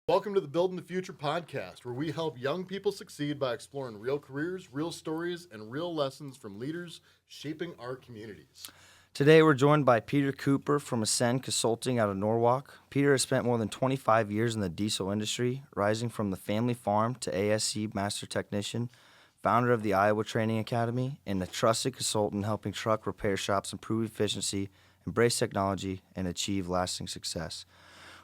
Welcome to the Building the Future podcast, where we help young people succeed by exploring real careers, real stories, and real lessons from leaders shaping our communities. Today, we're joined by Peter Cooper from Ascend Consulting out of Norwalk. Peter has spent more than 25 years in the diesel industry, rising from the family farm to ASC Master Technician, founder of the Iowa Training Academy, and a trusted consultant helping truck repair shops improve efficiency, embrace technology, and achieve lasting success.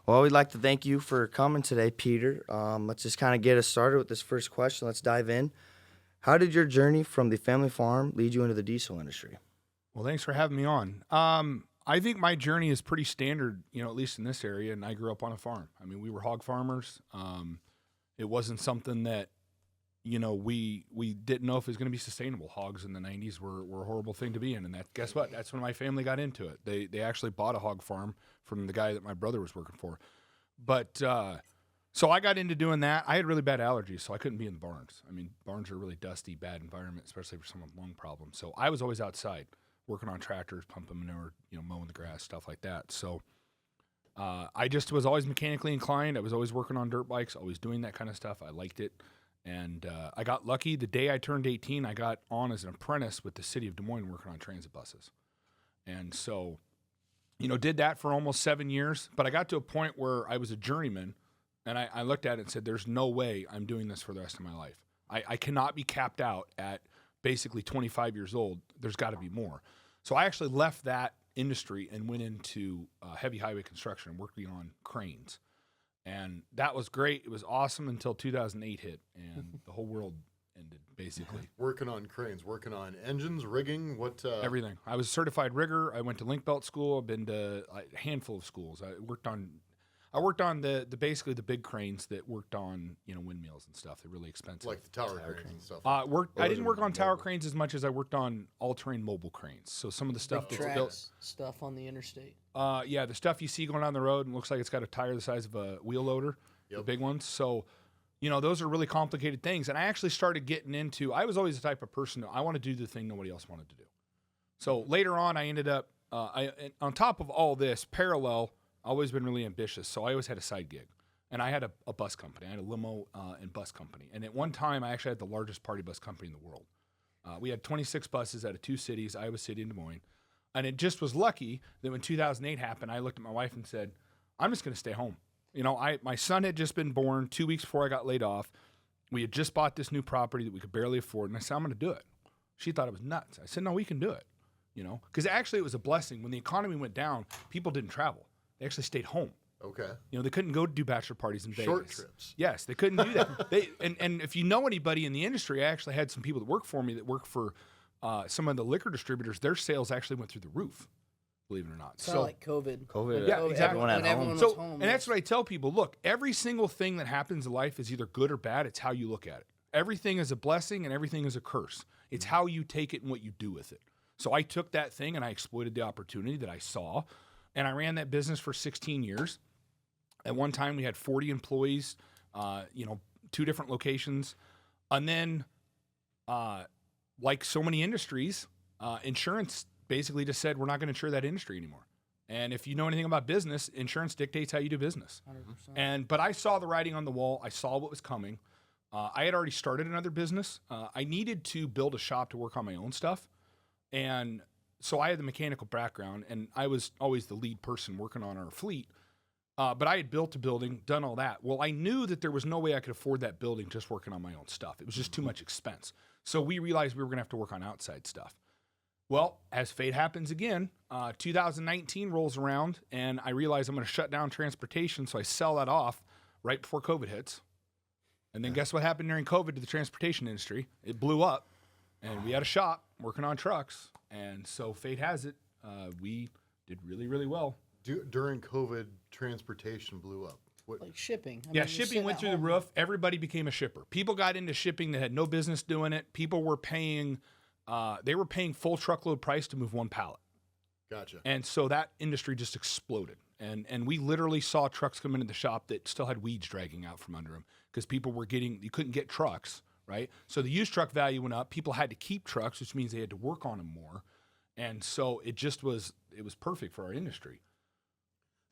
Well, we'd like to thank you for coming today, Peter. Let's just kind of get us started with this first question. Let's dive in. How did your journey from the family farm lead you into the diesel industry? Well, thanks for having me on. I think my journey is pretty standard, at least in this area, and I grew up on a farm. I mean, we were hog farmers. It wasn't something that, we didn't know if it was going to be sustainable. Hogs in the 90s were a horrible thing to be in, and guess what? That's when my family got into it. They actually bought a hog farm from the guy that my brother was working for. But so I got into doing that. I had really bad allergies, so I couldn't be in the barns. I mean, barns are a really dusty, bad environment, especially for someone with lung problems. So I was always outside working on tractors, pumping manure, mowing the grass, stuff like that. So I just was always mechanically inclined. I was always working on dirt bikes, always doing that kind of stuff. I liked it. And I got lucky. The day I turned 18, I got on as an apprentice with the city of Des Moines working on transit buses. And so, did that for almost 7 years. But I got to a point where I was a journeyman, and I looked at it and said, there's no way I'm doing this for the rest of my life. I cannot be capped out at basically 25 years old. There's got to be more. So I actually left that industry and went into heavy highway construction and working on cranes. And that was great. It was awesome until 2008 hit, and the whole world ended, basically. Working on cranes, working on engines, rigging, everything. I was a certified rigger. I went to link belt school. I've been to a handful of schools. I worked on the basically the big cranes that worked on windmills and stuff. They're really expensive. Like the tower cranes and stuff. I didn't work on tower cranes as much as I worked on all-terrain mobile cranes. So some of the stuff big that's built stuff on the interstate. Yeah, the stuff you see going down the road and looks like it's got a tire the size of a wheel loader. Yep. The big ones. So, those are really complicated things. And I actually started getting into. I was always the type of person that I want to do the thing nobody else wanted to do. So later on, I ended up. On top of all this, parallel. Always been really ambitious, so I always had a side gig. And I had a bus company. I had a limo and bus company. And at one time, I actually had the largest party bus company in the world. We had 26 buses out of 2 cities, Iowa City and Des Moines. And it just was lucky that when 2008 happened, I looked at my wife and said, I'm just going to stay home. My son had just been born 2 weeks before I got laid off. We had just bought this new property that we could barely afford. And I said, I'm going to do it. She thought it was nuts. I said, no, we can do it. Because actually it was a blessing. When the economy went down, people didn't travel. They actually stayed home. Okay. They couldn't go do bachelor parties in Vegas. Short trips. Yes, they couldn't do that. And if you know anybody in the industry, I actually had some people that work for me that work for some of the liquor distributors. Their sales actually went through the roof, believe it or not. It's kind of like COVID. Yeah, exactly. When everyone was home. And that's what I tell people. Look, every single thing that happens in life is either good or bad. It's how you look at it. Everything is a blessing and everything is a curse. It's how you take it and what you do with it. So I took that thing and I exploited the opportunity that I saw. And I ran that business for 16 years. At one time, we had 40 employees, 2 different locations. And then, like so many industries, insurance basically just said, we're not going to insure that industry anymore. And if you know anything about business, insurance dictates how you do business. 100%. But I saw the writing on the wall. I saw what was coming. I had already started another business. I needed to build a shop to work on my own stuff. And so I had the mechanical background, and I was always the lead person working on our fleet. But I had built a building, done all that. Well, I knew that there was no way I could afford that building just working on my own stuff. It was just too much expense. So we realized we were going to have to work on outside stuff. Well, as fate happens again, 2019 rolls around, and I realize I'm going to shut down transportation, so I sell that off right before COVID hits. And then guess what happened during COVID to the transportation industry? It blew up, and we had a shop working on trucks. And so fate has it, we did really, really well. During COVID, transportation blew up. Like shipping. Shipping went through the roof. Everybody became a shipper. People got into shipping that had no business doing it. People were paying, full truckload price to move one pallet. Gotcha. And so that industry just exploded. And we literally saw trucks come into the shop that still had weeds dragging out from under them because people were you couldn't get trucks, right? So the used truck value went up. People had to keep trucks, which means they had to work on them more. And so it was perfect for our industry.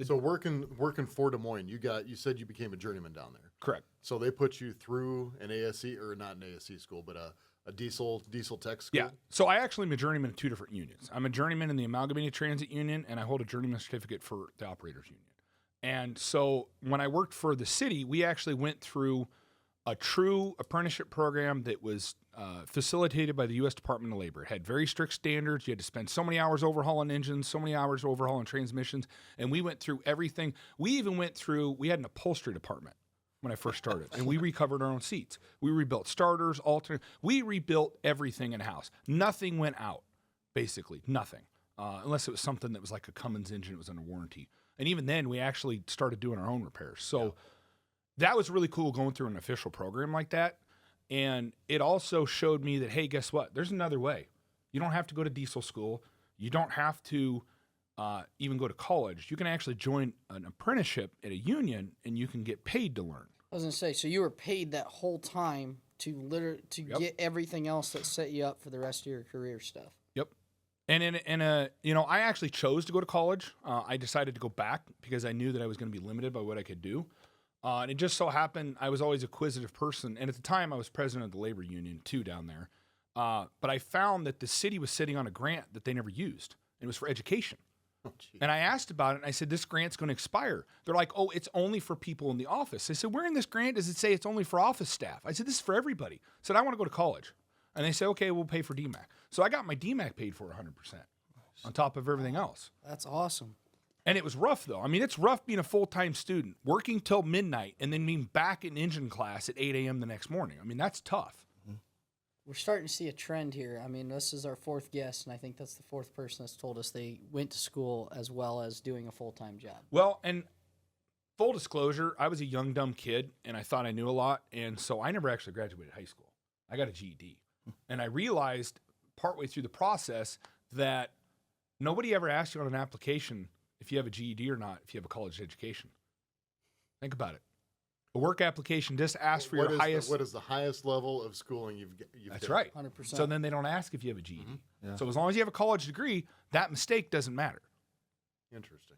So working for Des Moines, you said you became a journeyman down there. Correct. So they put you through an ASC, or not an ASC school, but a diesel tech school. Yeah. So I actually am a journeyman in 2 different unions. I'm a journeyman in the Amalgamated Transit Union, and I hold a journeyman certificate for the Operators Union. And so when I worked for the city, we actually went through a true apprenticeship program that was facilitated by the U.S. Department of Labor. It had very strict standards. You had to spend so many hours overhauling engines, so many hours overhauling transmissions, and we went through everything. We had an upholstery department when I first started, and we recovered our own seats. We rebuilt starters, we rebuilt everything in-house. Nothing went out, basically, nothing, unless it was something that was like a Cummins engine. It was under warranty. And even then, we actually started doing our own repairs. So that was really cool going through an official program like that. And it also showed me that, hey, guess what? There's another way. You don't have to go to diesel school. You don't have to even go to college. You can actually join an apprenticeship at a union, and you can get paid to learn. I was gonna say, so you were paid that whole time to get everything else that set you up for the rest of your career stuff. Yep. And I actually chose to go to college. I decided to go back because I knew that I was going to be limited by what I could do. And it just so happened I was always a acquisitive person. And at the time, I was president of the labor union, too, down there. But I found that the city was sitting on a grant that they never used. And it was for education. Oh, and I asked about it, and I said, this grant's going to expire. They're like, oh, it's only for people in the office. I said, where in this grant does it say it's only for office staff? I said, this is for everybody. I said, I want to go to college. And they said, okay, we'll pay for DMAC. So I got my DMAC paid for 100% on top of everything else. That's awesome. And it was rough, though. I mean, it's rough being a full-time student, working till midnight, and then being back in engine class at 8 a.m. the next morning. I mean, that's tough. We're starting to see a trend here. I mean, this is our 4th guest, and I think that's the 4th person that's told us they went to school as well as doing a full-time job. Well, and full disclosure, I was a young, dumb kid, and I thought I knew a lot, and so I never actually graduated high school. I got a GED. And I realized partway through the process that nobody ever asks you on an application if you have a GED or not, if you have a college education. Think about it. A work application just asks for your highest. What is the highest level of schooling you've That's taken? right. 100%. So then they don't ask if you have a GED. Yeah. So as long as you have a college degree, that mistake doesn't matter. Interesting.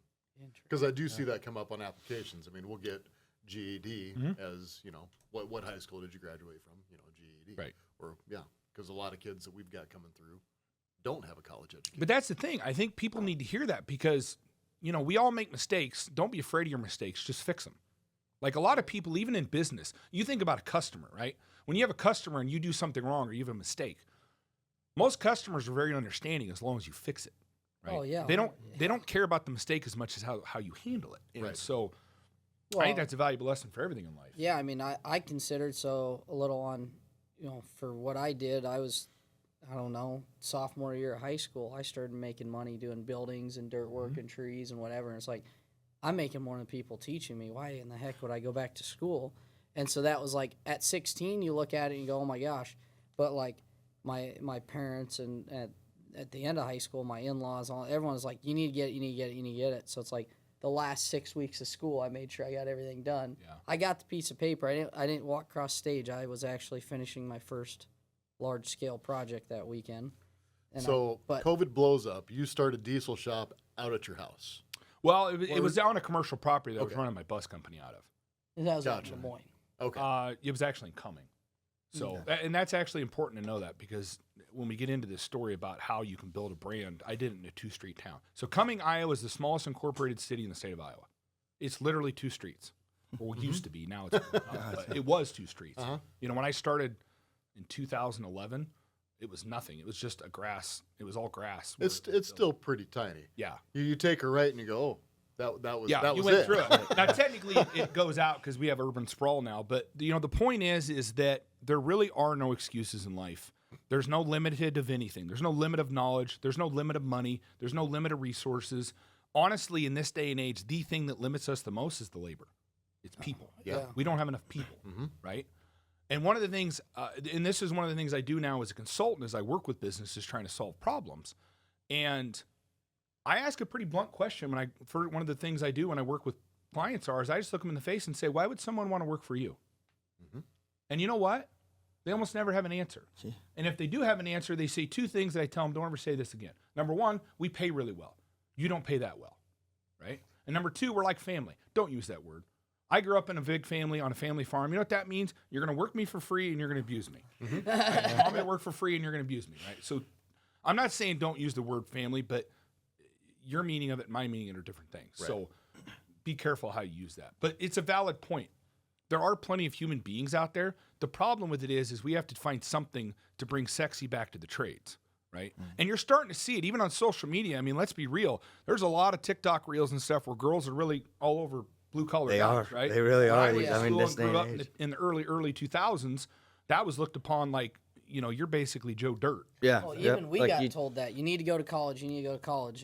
Because I do see that come up on applications. I mean, we'll get GED as, what high school did you graduate from? GED. Right. Or, because a lot of kids that we've got coming through don't have a college education. But that's the thing. I think people need to hear that because, we all make mistakes. Don't be afraid of your mistakes. Just fix them. Like a lot of people, even in business, you think about a customer, right? When you have a customer and you do something wrong or you have a mistake, most customers are very understanding as long as you fix it, right? Oh, yeah. They don't care about the mistake as much as how you handle it. And Right. so Well, I think that's a valuable lesson for everything in life. Yeah, I mean, I considered a little on, for what I did, I was, sophomore year of high school, I started making money doing buildings and dirt work and trees and whatever. And it's like, I'm making more than people teaching me. Why in the heck would I go back to school? And so that was like, at 16, you look at it and you go, oh my gosh. But like my parents and at the end of high school, my in-laws, everyone's like, you need to get it, you need to get it, you need to get it. So it's like the last 6 weeks of school, I made sure I got everything done. Yeah. I got the piece of paper. I didn't walk across stage. I was actually finishing my first large-scale project that weekend. And but COVID blows up. You start a diesel shop out at your house. Well, it was on a commercial property that I was Okay. running my bus company out of. that was Gotcha. in Des Moines. Okay. It was actually in Cumming. So, and that's actually important to know that because when we get into this story about how you can build a brand, I did it in a 2-street town. So Cumming, Iowa is the smallest incorporated city in the state of Iowa. It's literally 2 streets. Or it used to be. Now it's but it was 2 streets. Uh-huh. When I started in 2011, it was nothing. It was just a grass. It was all grass. It's still pretty tiny. Yeah. You take a right and you go, oh, that was Yeah, that you was went through it. Now, technically, it goes out because we have urban sprawl now. But the point is that there really are no excuses in life. There's no limit of anything. There's no limit of knowledge. There's no limit of money. There's no limit of resources. Honestly, in this day and age, the thing that limits us the most is the labor. It's people. Yeah. We don't have enough people, right? And one of the things, and this is one of the things I do now as a consultant, is I work with businesses trying to solve problems. And I ask a pretty blunt question for one of the things I do when I work with clients is I just look them in the face and say, why would someone want to work for you? And you know what? They almost never have an answer. And if they do have an answer, they say 2 things that I tell them, don't ever say this again. Number 1, we pay really well. You don't pay that well, right? And number two, we're like family. Don't use that word. I grew up in a big family on a family farm. You know what that means? You're going to work me for free and you're going to abuse me. Right? I'm going to work for free and you're going to abuse me, right? So I'm not saying don't use the word family, but your meaning of it and my meaning of it are different things. Right. So be careful how you use that. But it's a valid point. There are plenty of human beings out there. The problem with it is we have to find something to bring sexy back to the trades, right? And you're starting to see it even on social media. I mean, let's be real. There's a lot of TikTok reels and stuff where girls are really all over blue-collar They guys, are. right? They really When are. I went to I mean, school this and day grew and up in age. in the early 2000s, that was looked upon like, you know, you're basically Joe Dirt. Yeah. Well, yep. even we Like got you- told that you need to go to college,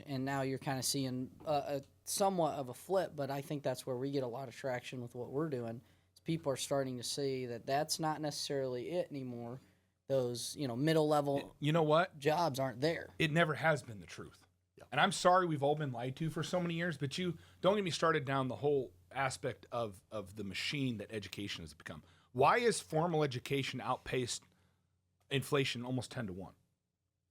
and now you're kind of seeing a somewhat of a flip. But I think that's where we get a lot of traction with what we're doing. Is people are starting to see that that's not necessarily it anymore. Those middle level You know what? jobs aren't there. It never has been the truth. And I'm sorry we've all been lied to for so many years, but you don't get me started down the whole aspect of the machine that education has become. Why is formal education outpaced inflation almost 10 to 1?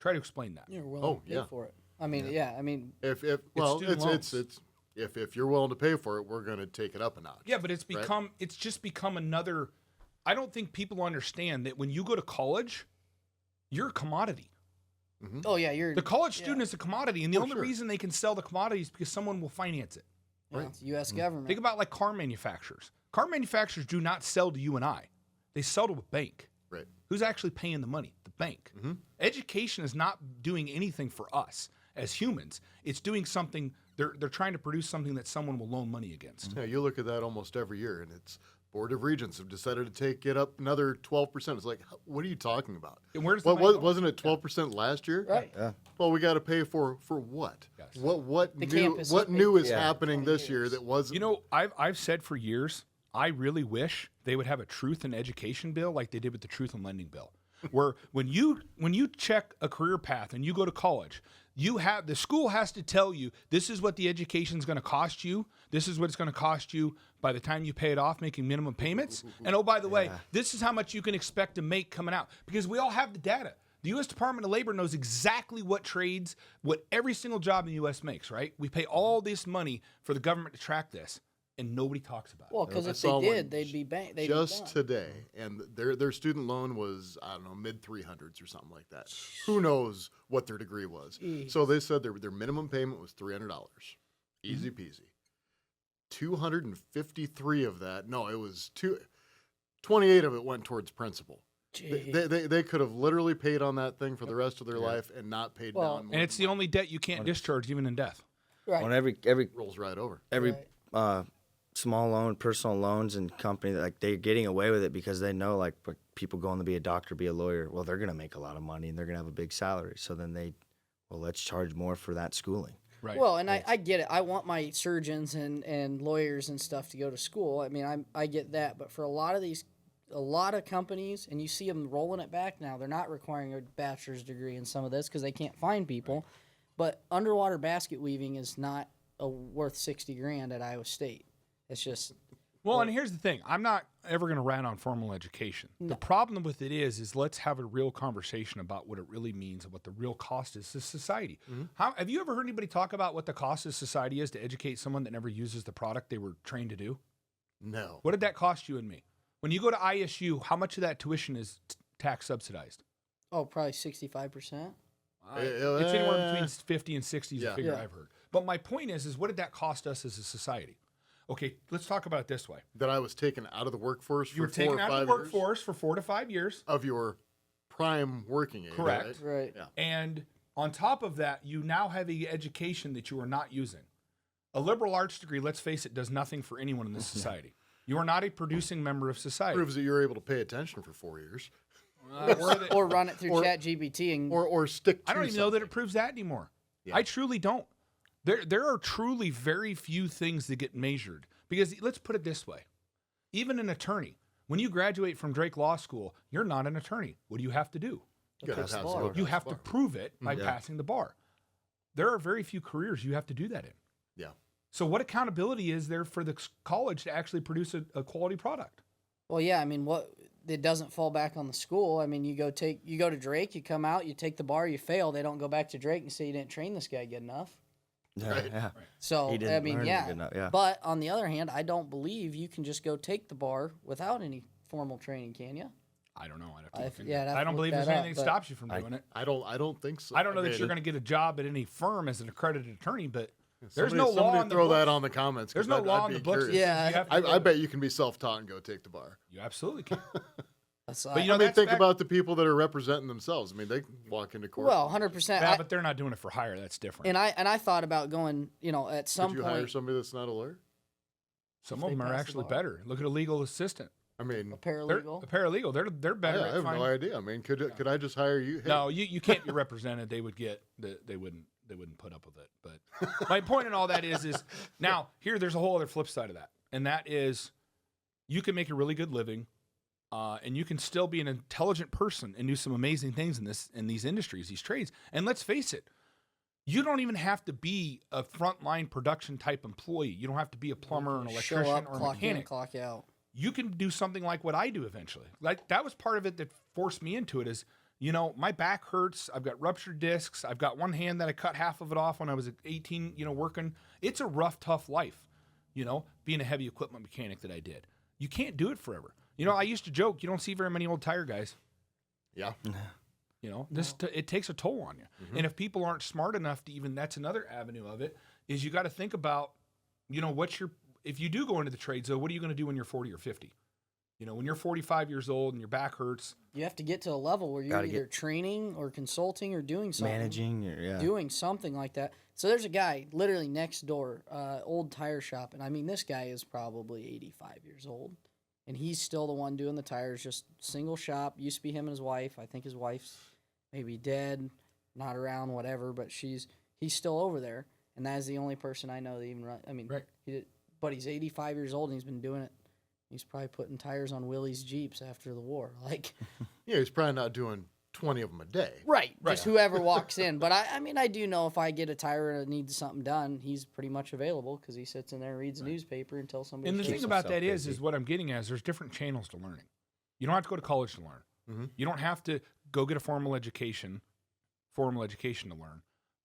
Try to explain that. You're willing to pay for it. I mean, I mean, If student loans. if you're willing to pay for it, we're going to take it up a notch. Yeah, but it's just become another. I don't think people understand that when you go to college, you're a commodity. oh yeah, you're The college student is a commodity, and the Oh, only sure. reason they can sell the commodity is because someone will finance it. it's U.S. government. Think about like car manufacturers. Car manufacturers do not sell to you and I. They sell to a bank. Right. Who's actually paying the money? The bank. Education is not doing anything for us as humans. It's doing something. They're trying to produce something that someone will loan money against. Yeah, you look at that almost every year, and it's Board of Regents have decided to take it up another 12%. It's like, what are you talking about? And where does the money go? Wasn't it 12% last year? Right. Yeah. Well, we got to pay for what? Yes. What The new campus what has new paid is for it. happening 20 this year years. that wasn't? You know, I've said for years, I really wish they would have a truth in education bill like they did with the truth in lending bill, where when you check a career path and you go to college, the school has to tell you this is what the education is going to cost you. This is what it's going to cost you by the time you pay it off, making minimum payments. And oh, by the way, this is how much you can expect to make coming out, because we all have the data. The U.S. Department of Labor knows exactly what trades, what every single job in the U.S. makes, right? We pay all this money for the government to track this, and nobody talks about it. Well, because I if saw they one did, they'd be banked. They'd just be done. today, and their student loan was, I don't know, mid 300s or something like that. Who knows what their degree was? So they said their minimum payment was $300, easy peasy. 253 of that, no, it was 28 of it went towards principal. They could have literally paid on that thing for the rest of their life and not paid Well, down. More And it's the only debt you can't discharge even in death. Right. On every rolls right over. small loan, personal loans, and company, like they're getting away with it because they know like people going to be a doctor, be a lawyer. Well, they're gonna make a lot of money and they're gonna have a big salary. So then let's charge more for that schooling. Right. Well, and I get it. I want my surgeons and lawyers and stuff to go to school. I mean, I get that. But for a lot of companies, and you see them rolling it back now, they're not requiring a bachelor's degree in some of this because they can't find people. But underwater basket weaving is not worth $60,000 at Iowa State. It's just Well, and here's the thing. I'm not ever going to rant on formal education. The problem with it is let's have a real conversation about what it really means and what the real cost is to society. Have you ever heard anybody talk about what the cost of society is to educate someone that never uses the product they were trained to do? No. What did that cost you and me? When you go to ISU, how much of that tuition is tax subsidized? probably 65%. It's anywhere between 50 and 60 is a Yeah. figure Yeah. I've heard. But my point is what did that cost us as a society? Okay, let's talk about it this way. That I was taken out of the workforce You were for 4 taken or out 5 of the years workforce for 4 to 5 years. of your prime working age. Correct. Right? Right. Yeah. And on top of that, you now have an education that you are not using. A liberal arts degree, let's face it, does nothing for anyone in this society. You are not a producing member of society. Proves that you're able to pay attention for 4 years, Or run it through or- ChatGPT and or stick to. I don't even know that it proves that anymore. Yeah. I truly don't. There are truly very few things that get measured. Because let's put it this way. Even an attorney, when you graduate from Drake Law School, you're not an attorney. What do you have to do? You gotta Pass the have bar. some You pass have the to bar. prove it by Yeah. passing the bar. There are very few careers you have to do that in. Yeah. So what accountability is there for the college to actually produce a quality product? well, yeah. I mean, what it doesn't fall back on the school. I mean, you go to Drake, you come out, you take the bar, you fail. They don't go back to Drake and say you didn't train this guy good enough. Yeah, Right. yeah. So, He didn't I mean, learn it yeah. good enough, yeah. But on the other hand, I don't believe you can just go take the bar without any formal training, can you? I don't know. I'd have to I've- look into yeah, it. I'd have I to don't look believe there's that up, anything that but- stops you from doing it. I don't think so. I don't know that mean, you're going to get a job at any firm as an accredited attorney, but there's somebody- no law somebody on the throw books. that on the comments. 'cause There's no I'd law on be the books. that curious. says Yeah. you have to I go- bet you can be self-taught and go take the bar. You absolutely can. That's, But you I know, mean, that's think back- about the people that are representing themselves. I mean, they can walk into court. well, 100%. Yeah, but they're not doing it for hire. That's different. And I thought about going, at some could you point. hire somebody that's not a lawyer? Some if of they them are pass the actually bar. better. Look at a legal assistant. I mean, A paralegal. A paralegal. They're better I at have no finding. idea. I mean, could I just hire you? Hey, No, you can't be represented. They would get they wouldn't put up with it. But my point in all that is now there's a whole other flip side of that, and that is you can make a really good living, and you can still be an intelligent person and do some amazing things in these industries, these trades. And let's face it, you don't even have to be a frontline production type employee. You don't have to be a plumber, an Show electrician, up, or a clock in, mechanic. clock out. You can do something like what I do eventually. Like that was part of it that forced me into it is, my back hurts. I've got ruptured discs. I've got one hand that I cut half of it off when I was 18, working. It's a rough, tough life, being a heavy equipment mechanic that I did. You can't do it forever. I used to joke, you don't see very many old tire guys. Yeah. It takes a toll on you. And if people aren't smart enough to that's another avenue of it, is you got to think about, if you do go into the trades, though, what are you going to do when you're 40 or 50? When you're 45 years old and your back hurts. You have to get to a level where you're Gotta either training or consulting or doing something. Managing, yeah. Doing something like that. So there's a guy literally next door, old tire shop. And I mean, this guy is probably 85 years old. And he's still the one doing the tires, just single shop. Used to be him and his wife. I think his wife's maybe dead, not around, whatever. But he's still over there. And that is the only person I know that even run. I mean, Right. But he's 85 years old and he's been doing it. He's probably putting tires on Willie's Jeeps after the war. Like, Yeah, he's probably not doing 20 of them a day. right. Just whoever walks in. But I mean, I do know if I get a tire that needs something done, he's pretty much available because he sits in there and reads a newspaper until somebody. And the shows thing up. about that busy. is what I'm getting at is there's different channels to learning. You don't have to go to college to learn. Mm-hmm. You don't have to go get a formal education to learn.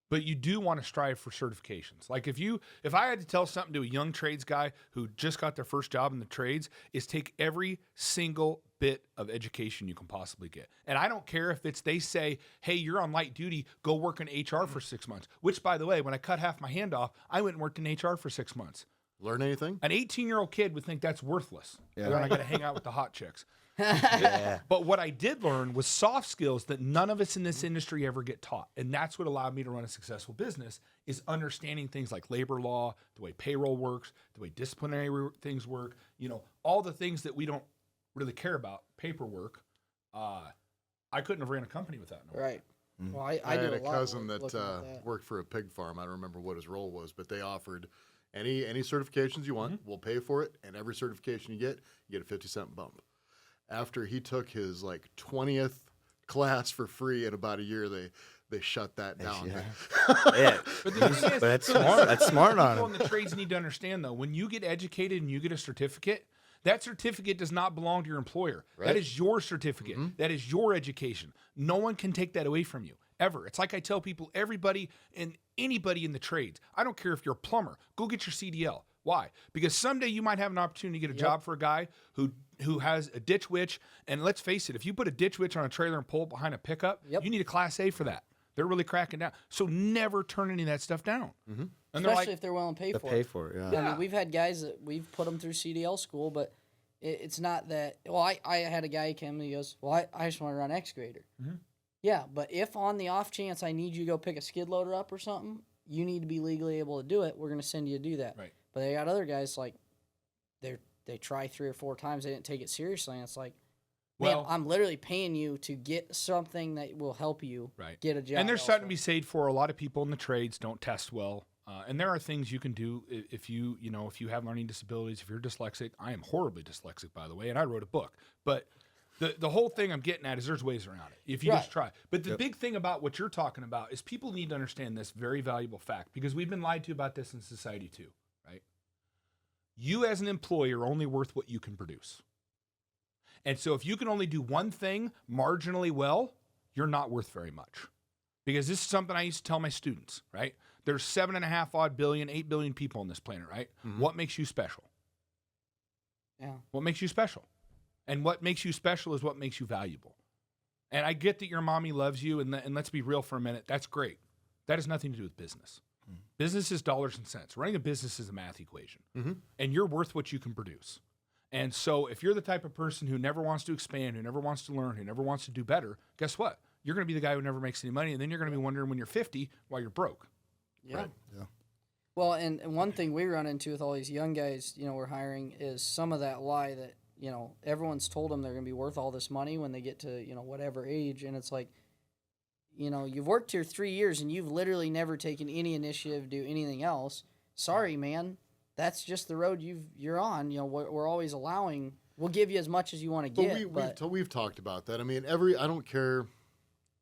But you do want to strive for certifications. Like if I had to tell something to a young trades guy who just got their first job in the trades, is take every single bit of education you can possibly get. And I don't care if they say, hey, you're on light duty, go work in HR for 6 months. Which, by the way, when I cut half my hand off, I went and worked in HR for 6 months. Learn anything? An 18-year-old kid would think that's worthless. Yeah. When I got to hang out with the hot chicks. Yeah. But what I did learn was soft skills that none of us in this industry ever get taught. And that's what allowed me to run a successful business, is understanding things like labor law, the way payroll works, the way disciplinary things work, all the things that we don't really care about, paperwork. I couldn't have ran a company without knowing. Right. Well, I I do had a a lot cousin work that, looking at worked for a pig farm. I don't remember what his role was, but they offered any certifications you want, we'll pay for it, and every certification you get a 50-cent bump. After he took his 20th class for free in about a year, they shut that down. Yeah. But the thing is, But that's smart. That's smart on people him. in the trades need to understand, though, when you get educated and you get a certificate, that certificate does not belong to your employer. Right. That is your certificate. That is your education. No one can take that away from you, ever. It's like I tell people, everybody and anybody in the trades, I don't care if you're a plumber, go get your CDL. Why? Because someday you might have an opportunity to get a job for a guy who has a ditch witch. And let's face it, if you put a ditch witch on a trailer and pull it behind a pickup, you need a Class A for that. They're really cracking down. So never turn any of that stuff down. And they're Especially like, if they're willing to pay To for pay it. for it, yeah. I mean, we've had guys that we've put them through CDL school, but it's not that. Well, I had a guy who came and he goes, well, I just want to run excavator. Yeah, but if on the off chance I need you to go pick a skid loader up or something, you need to be legally able to do it. We're going to send you to do that. Right. But they got other guys they try 3 or 4 times, they didn't take it seriously, and it's like, man, well, I'm literally paying you to get something that will help you Right. get a job. and there's something to elsewhere. be said for a lot of people in the trades don't test well. And there are things you can do if you have learning disabilities, if you're dyslexic. I am horribly dyslexic, by the way, and I wrote a book. But the whole thing I'm getting at is there's ways around it if you just try. But the big thing about what you're talking about is people need to understand this very valuable fact, because we've been lied to about this in society too, right? You as an employer are only worth what you can produce. And so if you can only do one thing marginally well, you're not worth very much. Because this is something I used to tell my students, right? There's 7.5 odd billion, 8 billion people on this planet, right? What makes you special? Yeah. What makes you special? And what makes you special is what makes you valuable. And I get that your mommy loves you, and let's be real for a minute. That's great. That has nothing to do with business. Business is dollars and cents. Running a business is a math equation. And you're worth what you can produce. And so if you're the type of person who never wants to expand, who never wants to learn, who never wants to do better, guess what? You're going to be the guy who never makes any money, and then you're going to be wondering when you're 50 why you're broke. Yeah. Right. Yeah. Well, and one thing we run into with all these young guys, we're hiring is some of that lie that, everyone's told them they're going to be worth all this money when they get to, whatever age. And it's like, you've worked here 3 years and you've literally never taken any initiative to do anything else. Sorry, man. That's just the road you're on. We're always allowing, we'll give you as much as you want to get. But we've talked about that. I mean, I don't care.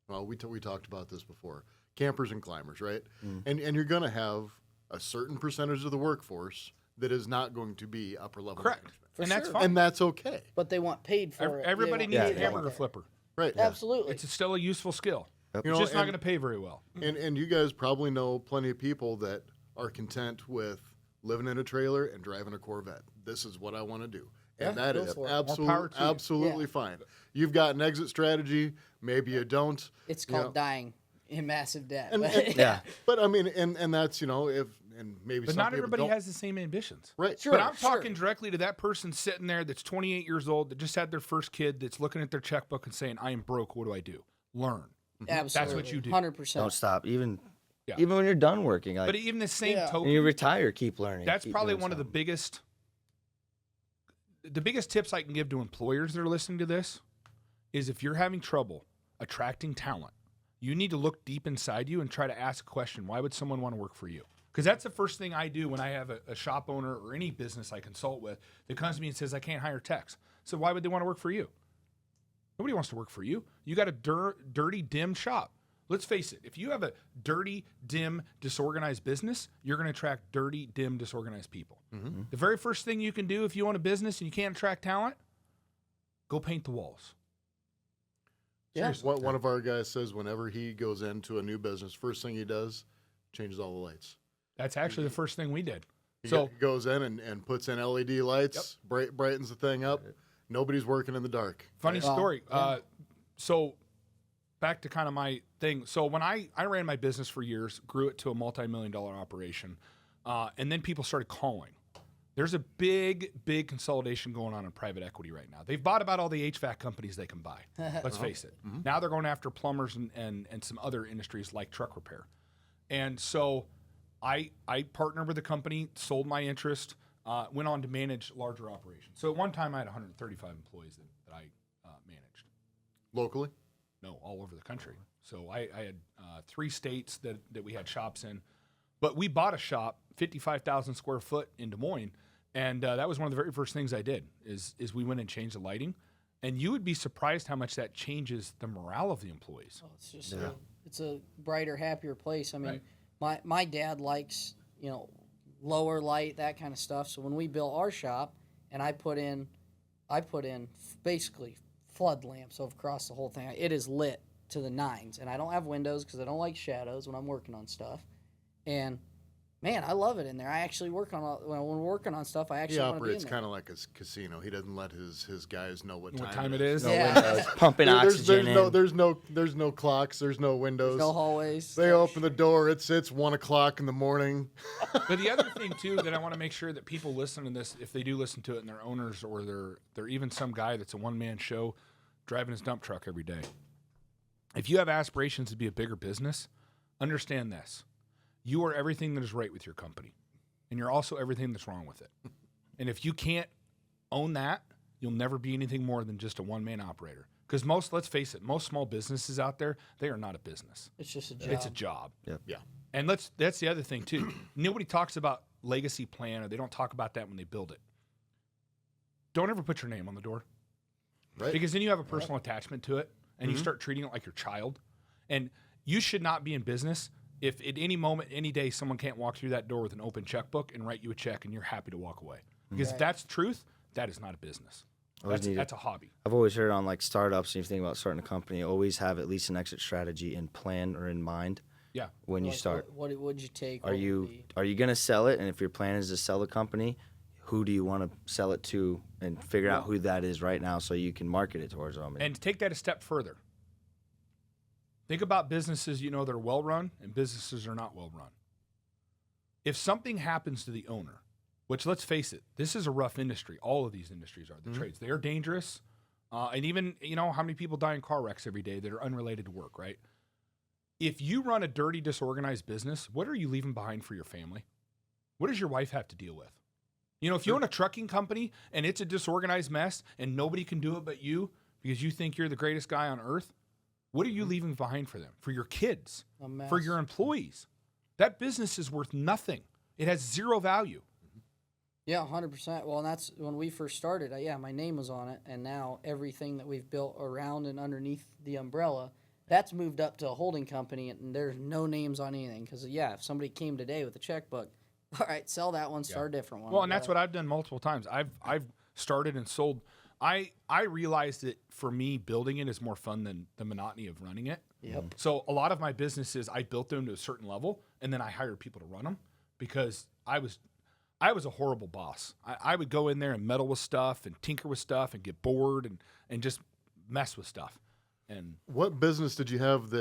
Well, we talked about this before. Campers and climbers, right? And you're going to have a certain percentage of the workforce that is not going to be upper level Correct. management. For And that's sure. fine. And that's okay. But they want paid for it. Everybody They needs want a paid hamburger for it. flipper. Right. Absolutely. It's still a useful skill. Yep. You It's know, just not and- going to pay very well. And you guys probably know plenty of people that are content with living in a trailer and driving a Corvette. This is what I want to do. And Yeah, that go is for it. More power to you. absolutely Yeah. fine. You've got an exit strategy. Maybe you don't. It's you know. called dying in massive debt. And- but- and- Yeah. But I mean, and that's, if, and maybe But some not people everybody don't. has the same ambitions. Right. Sure. But I'm talking directly to that person sitting there that's 28 years old, that just had their first kid, that's looking at their checkbook and saying, I am broke. What do I do? Learn. Absolutely. what you do. 100%. Don't stop. Even Yeah. when you're done working, like But even the same Yeah. token, when you retire, keep learning. that's keep probably doing one of the something. biggest tips I can give to employers that are listening to this is if you're having trouble attracting talent, you need to look deep inside you and try to ask a question. Why would someone want to work for you? Because that's the first thing I do when I have a shop owner or any business I consult with that comes to me and says, I can't hire techs. So why would they want to work for you? Nobody wants to work for you. You got a dirty, dim shop. Let's face it. If you have a dirty, dim, disorganized business, you're going to attract dirty, dim, disorganized people. The very first thing you can do if you own a business and you can't attract talent, go paint the walls. Yeah. One of our guys says whenever he goes into a new business, first thing he does, changes all the lights. That's actually the first thing we did. He So goes in and puts in LED lights, brightens the thing up. Nobody's working in the dark. funny Wow. story. Yeah. So back to kind of my thing. So when I ran my business for years, grew it to a multi-million-dollar operation, and then people started calling. There's a big consolidation going on in private equity right now. They've bought about all the HVAC companies they can buy. Let's face it. Now they're going after plumbers and some other industries like truck repair. And so I partnered with a company, sold my interest, went on to manage larger operations. So at one time I had 135 employees that I managed. Locally? No, all over the country. So I had 3 states that we had shops in. But we bought a shop, 55,000 square foot in Des Moines, and that was one of the very first things I did is we went and changed the lighting. And you would be surprised how much that changes the morale of the employees. Oh, it's just it's a brighter, happier place. I mean, my dad likes, lower light, that kind of stuff. So when we built our shop and I put in basically flood lamps across the whole thing, it is lit to the nines. And I don't have windows because I don't like shadows when I'm working on stuff. And man, I love it in there. I actually when we're working on stuff, I He actually want to be in operates there. kind of like a casino. He doesn't let his guys know what time it is. No Yeah. windows, pumping oxygen in. There's no clocks. There's no windows. No hallways. They open the door. It's 1 o'clock in the morning. But the other thing too that I want to make sure that people listen to this, if they do listen to it, and they're owners or they're even some guy that's a one-man show driving his dump truck every day. If you have aspirations to be a bigger business, understand this. You are everything that is right with your company, and you're also everything that's wrong with it. And if you can't own that, you'll never be anything more than just a one-man operator. Because let's face it, most small businesses out there, they are not a business. It's just a job. It's a job. Yeah. And that's the other thing too. Nobody talks about legacy plan, or they don't talk about that when they build it. Don't ever put your name on the door. Right. Because then you have a personal attachment to it, and you start treating it like your child. And you should not be in business if at any moment, any day, someone can't walk through that door with an open checkbook and write you a check and you're happy to walk away. Because if that's the truth, that is not a business. That's a hobby. I've always heard on like startups, and if you think about starting a company, always have at least an exit strategy in plan or in mind. Yeah. when you Like, start. What would you take? Are What would you be- going to sell it? And if your plan is to sell the company, who do you want to sell it to, and figure out who that is right now so you can market it towards them. And to take that a step further, think about businesses that are well run and businesses that are not well run. If something happens to the owner, which let's face it, this is a rough industry. All of these industries are the trades. They are dangerous. And even, how many people die in car wrecks every day that are unrelated to work, right? If you run a dirty, disorganized business, what are you leaving behind for your family? What does your wife have to deal with? If you own a trucking company and it's a disorganized mess and nobody can do it but you because you think you're the greatest guy on earth, what are you leaving behind for them? For your kids? A mess. For your employees? That business is worth nothing. It has zero value. Yeah, 100%. Well, and that's when we first started. My name was on it, and now everything that we've built around and underneath the umbrella, that's moved up to a holding company, and there's no names on anything. Because if somebody came today with a checkbook, all right, sell that one, start a different one. Well, and that's what I've done multiple times. I've started and sold. I realized that for me, building it is more fun than the monotony of running it. Yep. So a lot of my businesses, I built them to a certain level, and then I hired people to run them because I was a horrible boss. I would go in there and meddle with stuff and tinker with stuff and get bored and just mess with stuff. And What business did you have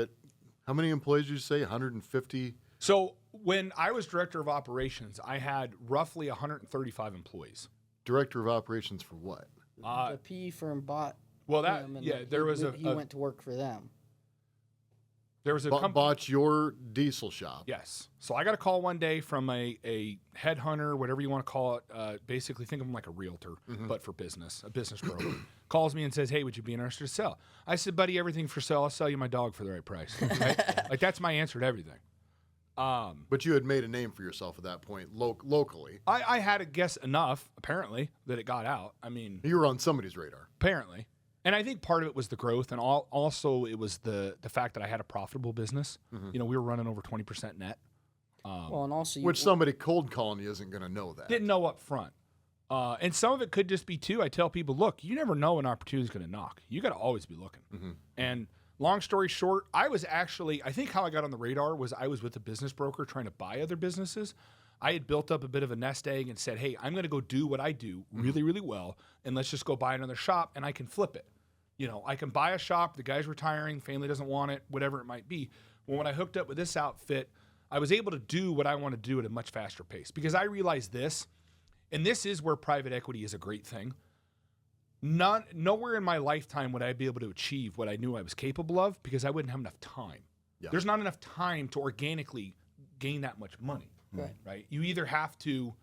how many employees did you say? 150? so when I was director of operations, I had roughly 135 employees. Director of operations for what? the PE firm bought Well, him, and he went to work for them. There was a company. Bought your diesel shop. Yes. So I got a call one day from a headhunter, whatever you want to call it. Basically, think of him like a realtor, but for business, a business broker. Calls me and says, "Hey, would you be interested to sell?" I said, "Buddy, everything for sale. I'll sell you my dog for the right price." Right? Like that's my answer to everything. But you had made a name for yourself at that point locally. I had to guess enough, apparently, that it got out. I mean, You were on somebody's radar. apparently. And I think part of it was the growth, and also it was the fact that I had a profitable business. We were running over 20% net. Well, and also Which somebody cold calling you isn't going to know that. Didn't know up front. And some of it could just be, too, I tell people, look, you never know an opportunity is going to knock. You got to always be looking. And long story short, I think how I got on the radar was I was with a business broker trying to buy other businesses. I had built up a bit of a nest egg and said, hey, I'm going to go do what I do really, really well, and let's just go buy another shop, and I can flip it. I can buy a shop, the guy's retiring, family doesn't want it, whatever it might be. Well, when I hooked up with this outfit, I was able to do what I want to do at a much faster pace because I realized this, and this is where private equity is a great thing. Nowhere in my lifetime would I be able to achieve what I knew I was capable of because I wouldn't have enough time. Yeah. There's not enough time to organically gain that much money. Right? You either have to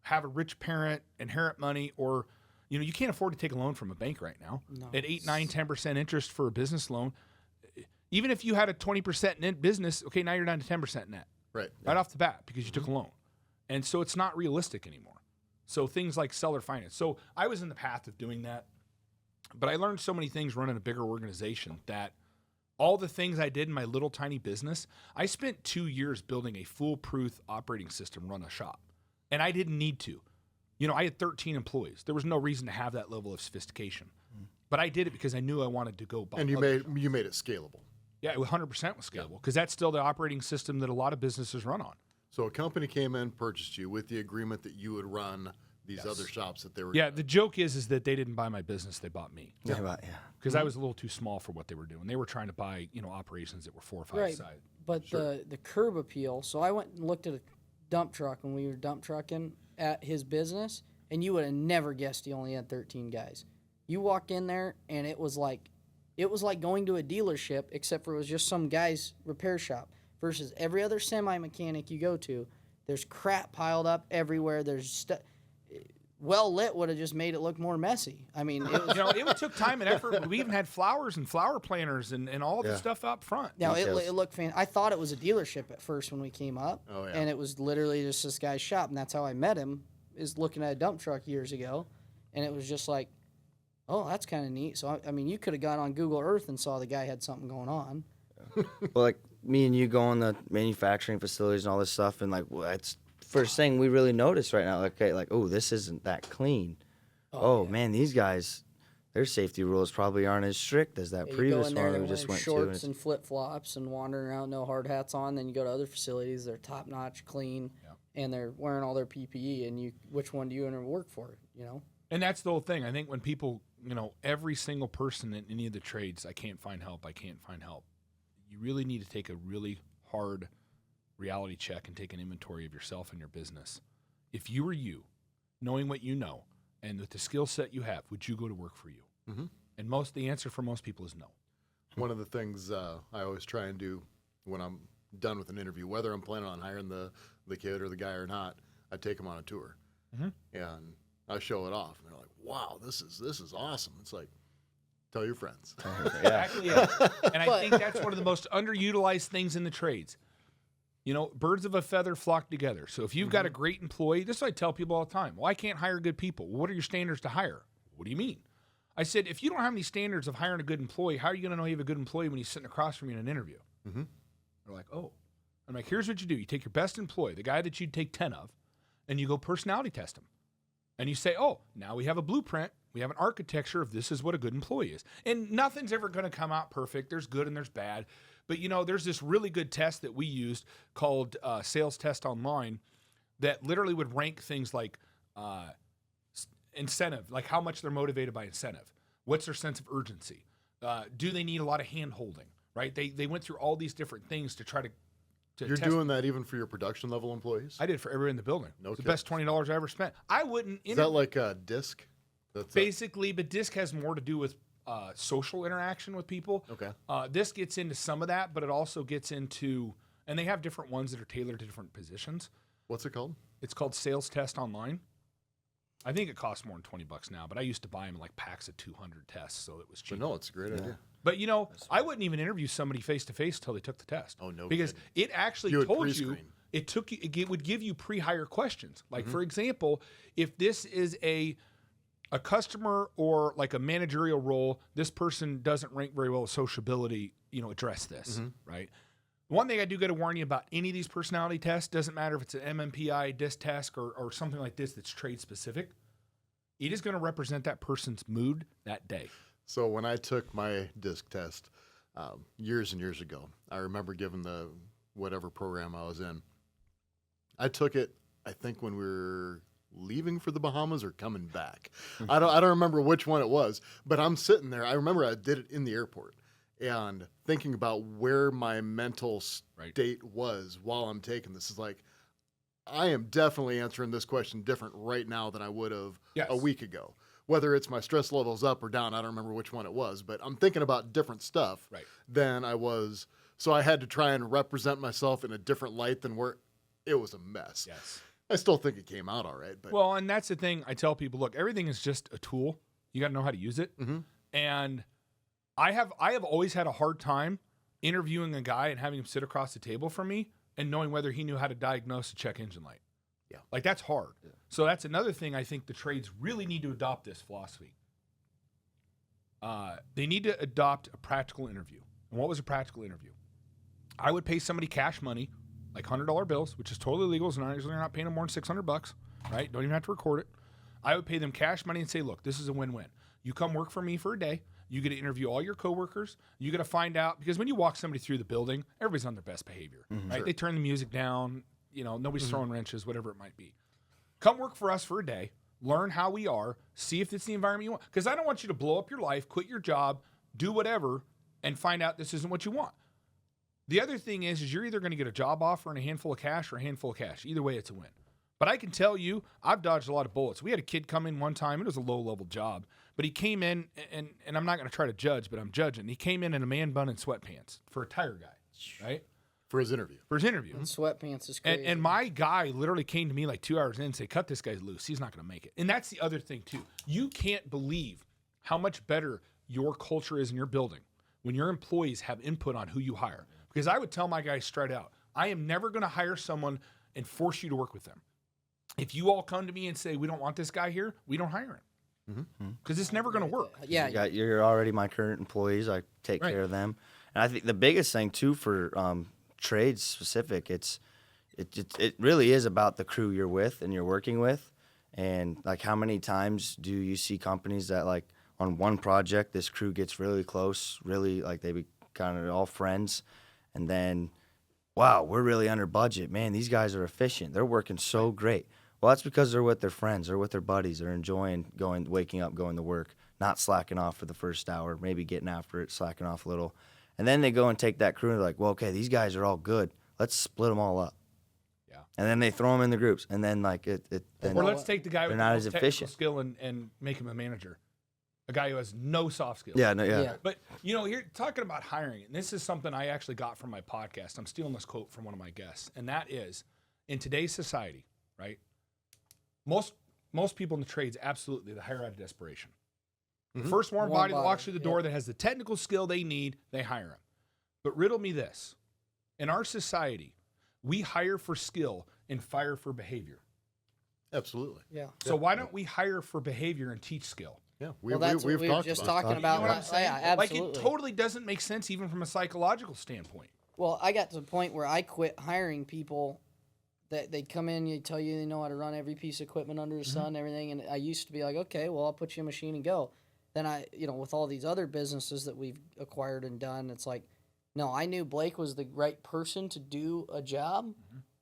have a rich parent, inherit money, or you can't afford to take a loan from a bank right now at 8, 9, 10% interest for a business loan. Even if you had a 20% net business, okay, now you're down to 10% net. Right off the bat because you took a loan. And so it's not realistic anymore. So things like seller finance. So I was in the path of doing that, but I learned so many things running a bigger organization that all the things I did in my little tiny business, I spent 2 years building a foolproof operating system, run a shop. And I didn't need to. I had 13 employees. There was no reason to have that level of sophistication. But I did it because I knew I wanted to go buy. And you made it scalable. Yeah, it 100% was scalable because that's still the operating system that a lot of businesses run on. So a company came in, purchased you with the agreement that you would run these other shops that they were. Yeah, the joke is that they didn't buy my business; they bought me. Yeah. Because I was a little too small for what they were doing. They were trying to buy, operations that were 4 or 5 sides. But the curb appeal. So I went and looked at a dump truck when we were dump trucking at his business, and you would have never guessed he only had 13 guys. You walk in there, and it was like going to a dealership, except for it was just some guy's repair shop. Versus every other semi mechanic you go to, there's crap piled up everywhere. There's stuff. Well lit would have just made it look more messy. I mean, it was, it took time and effort. We even had flowers and flower planters and all the stuff up front. Now it looked fantastic. I thought it was a dealership at first when we came up, and it was literally just this guy's shop, and that's how I met him. Is looking at a dump truck years ago, and it was just like, oh, that's kind of neat. So I mean, you could have gone on Google Earth and saw the guy had something going on. Well, like me and you go on the manufacturing facilities and all this stuff, and it's first thing we really notice right now. Okay, oh, this isn't that clean. Man, these guys, their safety rules probably aren't as strict as that Yeah, you go previous in there, one they're we just wearing went to. shorts and flip flops and wandering around, no hard hats on. Then you go to other facilities, they're top notch, clean, and they're wearing all their PPE. And which one do you want to work for? You know. And that's the whole thing. I think when people, every single person in any of the trades, I can't find help. You really need to take a really hard reality check and take an inventory of yourself and your business. If you were you, knowing what you know, and with the skill set you have, would you go to work for you? Mm-hmm. And the answer for most people is no. One of the things I always try and do when I'm done with an interview, whether I'm planning on hiring the kid or the guy or not, I take them on a tour, and I show it off, and they're like, "Wow, this is awesome." It's like, tell your friends. Exactly. Yeah. And I think that's one of the most underutilized things in the trades. Birds of a feather flock together. So if you've got a great employee, this is what I tell people all the time. Well, I can't hire good people. Well, what are your standards to hire? What do you mean? I said, if you don't have any standards of hiring a good employee, how are you going to know you have a good employee when he's sitting across from you in an interview? Mm-hmm. They're like, oh. I'm like, here's what you do. You take your best employee, the guy that you'd take 10 of, and you go personality test him. And you say, oh, now we have a blueprint. We have an architecture of this is what a good employee is. And nothing's ever going to come out perfect. There's good and there's bad. But, there's this really good test that we used called Sales Test Online that literally would rank things like incentive, like how much they're motivated by incentive. What's their sense of urgency? Do they need a lot of hand-holding, right? They went through all these different things to try to You're test. doing that even for your production level employees? I did it for everyone in the building. No It's the kidding. best $20 I ever spent. I wouldn't. Is that like a disc? That's Basically, but DISC has more to do with social interaction with people. Okay. This gets into some of that, but it also gets into, and they have different ones that are tailored to different positions. What's it called? It's called Sales Test Online. I think it costs more than $20 now, but I used to buy them in like packs of 200 tests, so it was cheap. But no, it's a great idea. But I wouldn't even interview somebody face to face until they took the test. Oh, no because kidding. it actually You would told you pre-screen. it would give you pre-hire questions. Like for example, if this is a customer or like a managerial role, this person doesn't rank very well with sociability, address this, right? One thing I do got to warn you about any of these personality tests, doesn't matter if it's an MMPI, DISC test, or something like this that's trade specific, it is going to represent that person's mood that day. So when I took my disc test years and years ago, I remember giving the whatever program I was in. I took it, I think, when we were leaving for the Bahamas or coming back. I don't remember which one it was, but I'm sitting there. I remember I did it in the airport and thinking about where my mental state was while I'm taking this. Is like, I am definitely answering this question different right now than I would have a week ago. Whether it's my stress levels up or down, I don't remember which one it was, but I'm thinking about different stuff than I was. So I had to try and represent myself in a different light than where it was a mess. Yes. I still think it came out all right. But well, and that's the thing I tell people, look, everything is just a tool. You got to know how to use it. Mm-hmm. And I have always had a hard time interviewing a guy and having him sit across the table from me and knowing whether he knew how to diagnose a check engine light. Yeah. Like that's hard. Yeah. So that's another thing I think the trades really need to adopt this philosophy. They need to adopt a practical interview. And what was a practical interview? I would pay somebody cash money, like $100 bills, which is totally legal. So you're not paying them more than $600, right? Don't even have to record it. I would pay them cash money and say, look, this is a win-win. You come work for me for a day. You get to interview all your coworkers. You got to find out, because when you walk somebody through the building, everybody's on their best behavior, right? Sure. They turn the music down. Nobody's throwing wrenches, whatever it might be. Come work for us for a day. Learn how we are. See if it's the environment you want. Because I don't want you to blow up your life, quit your job, do whatever, and find out this isn't what you want. The other thing is you're either going to get a job offer and a handful of cash or a handful of cash. Either way, it's a win. But I can tell you, I've dodged a lot of bullets. We had a kid come in one time. It was a low-level job. But he came in, and I'm not going to try to judge, but I'm judging. He came in a man bun and sweatpants for a tire guy, right? For his interview. And sweatpants is crazy. And my guy literally came to me like 2 hours in and said, cut this guy loose. He's not going to make it. And that's the other thing, too. You can't believe how much better your culture is in your building when your employees have input on who you hire. Because I would tell my guys straight out, I am never going to hire someone and force you to work with them. If you all come to me and say, we don't want this guy here, we don't hire him. Because it's never going to work. Yeah. You're already my current employees. I take care of them. And I think the biggest thing, too, for trades specific, it really is about the crew you're with and you're working with. And, like, how many times do you see companies that, like, on one project, this crew gets really close, really like they be kind of all friends, and then, wow, we're really under budget. Man, these guys are efficient. They're working so great. Well, that's because they're with their friends. They're with their buddies. They're enjoying waking up, going to work, not slacking off for the first hour, maybe getting after it, slacking off a little. And then they go and take that crew and they're like, well, okay, these guys are all good. Let's split them all up. Yeah. And then they throw them in the groups. And then like then Or let's take the guy with not the as most technical efficient. skill and make him a manager. A guy who has no soft skills. Yeah, no, yeah. Yeah. But, you know, here talking about hiring, and this is something I actually got from my podcast. I'm stealing this quote from one of my guests, and that is, in today's society, right, most people in the trades, absolutely, they hire out of desperation. The first warm body that walks through the door that has the technical skill they need, they hire him. But riddle me this. In our society, we hire for skill and fire for behavior. Absolutely. Yeah. So why don't we hire for behavior and teach skill? Yeah, Well, that's what we've we were talked just about talking that. about. You know what I'm saying? Yeah, Like, absolutely. it totally doesn't make sense even from a psychological standpoint. Well, I got to the point where I quit hiring people that they'd come in, they'd tell you they know how to run every piece of equipment under the sun and everything. And I used to be like, okay, well, I'll put you in a machine and go. Then with all these other businesses that we've acquired and done, it's like, no, I knew Blake was the right person to do a job,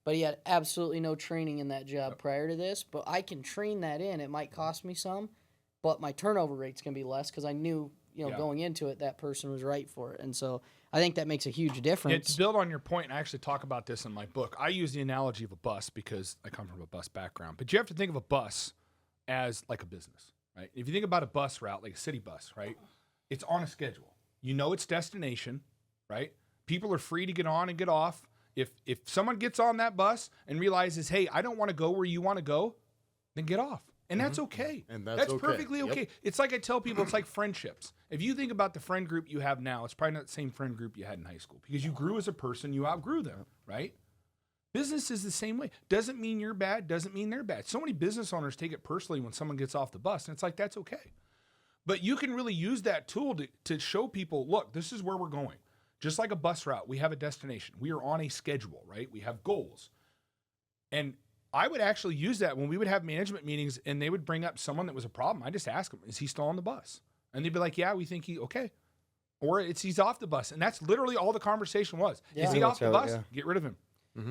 but he had absolutely no training in that job prior to this. But I can train that in. It might cost me some, but my turnover rate's going to be less because I knew, going into it, that person was right for it. And so I think that makes a huge Yeah, difference. to build on your point, and I actually talk about this in my book, I use the analogy of a bus because I come from a bus background. But you have to think of a bus as like a business, right? If you think about a bus route, like a city bus, right? It's on a schedule. You know its destination, right? People are free to get on and get off. If someone gets on that bus and realizes, hey, I don't want to go where you want to go, then get off. And that's okay. And that's okay. perfectly okay. Yep. It's like I tell people, it's like friendships. If you think about the friend group you have now, it's probably not the same friend group you had in high school because you grew as a person, you outgrew them, right? Business is the same way. Doesn't mean you're bad, doesn't mean they're bad. So many business owners take it personally when someone gets off the bus, and it's like, that's okay. But you can really use that tool to show people, look, this is where we're going. Just like a bus route, we have a destination. We are on a schedule, right? We have goals. And I would actually use that when we would have management meetings and they would bring up someone that was a problem. I just ask them, is he still on the bus? And they'd be like, yeah, we think okay. Or he's off the bus. And that's literally all the conversation was. Yeah. Is he off the That's bus? how- Get rid of him.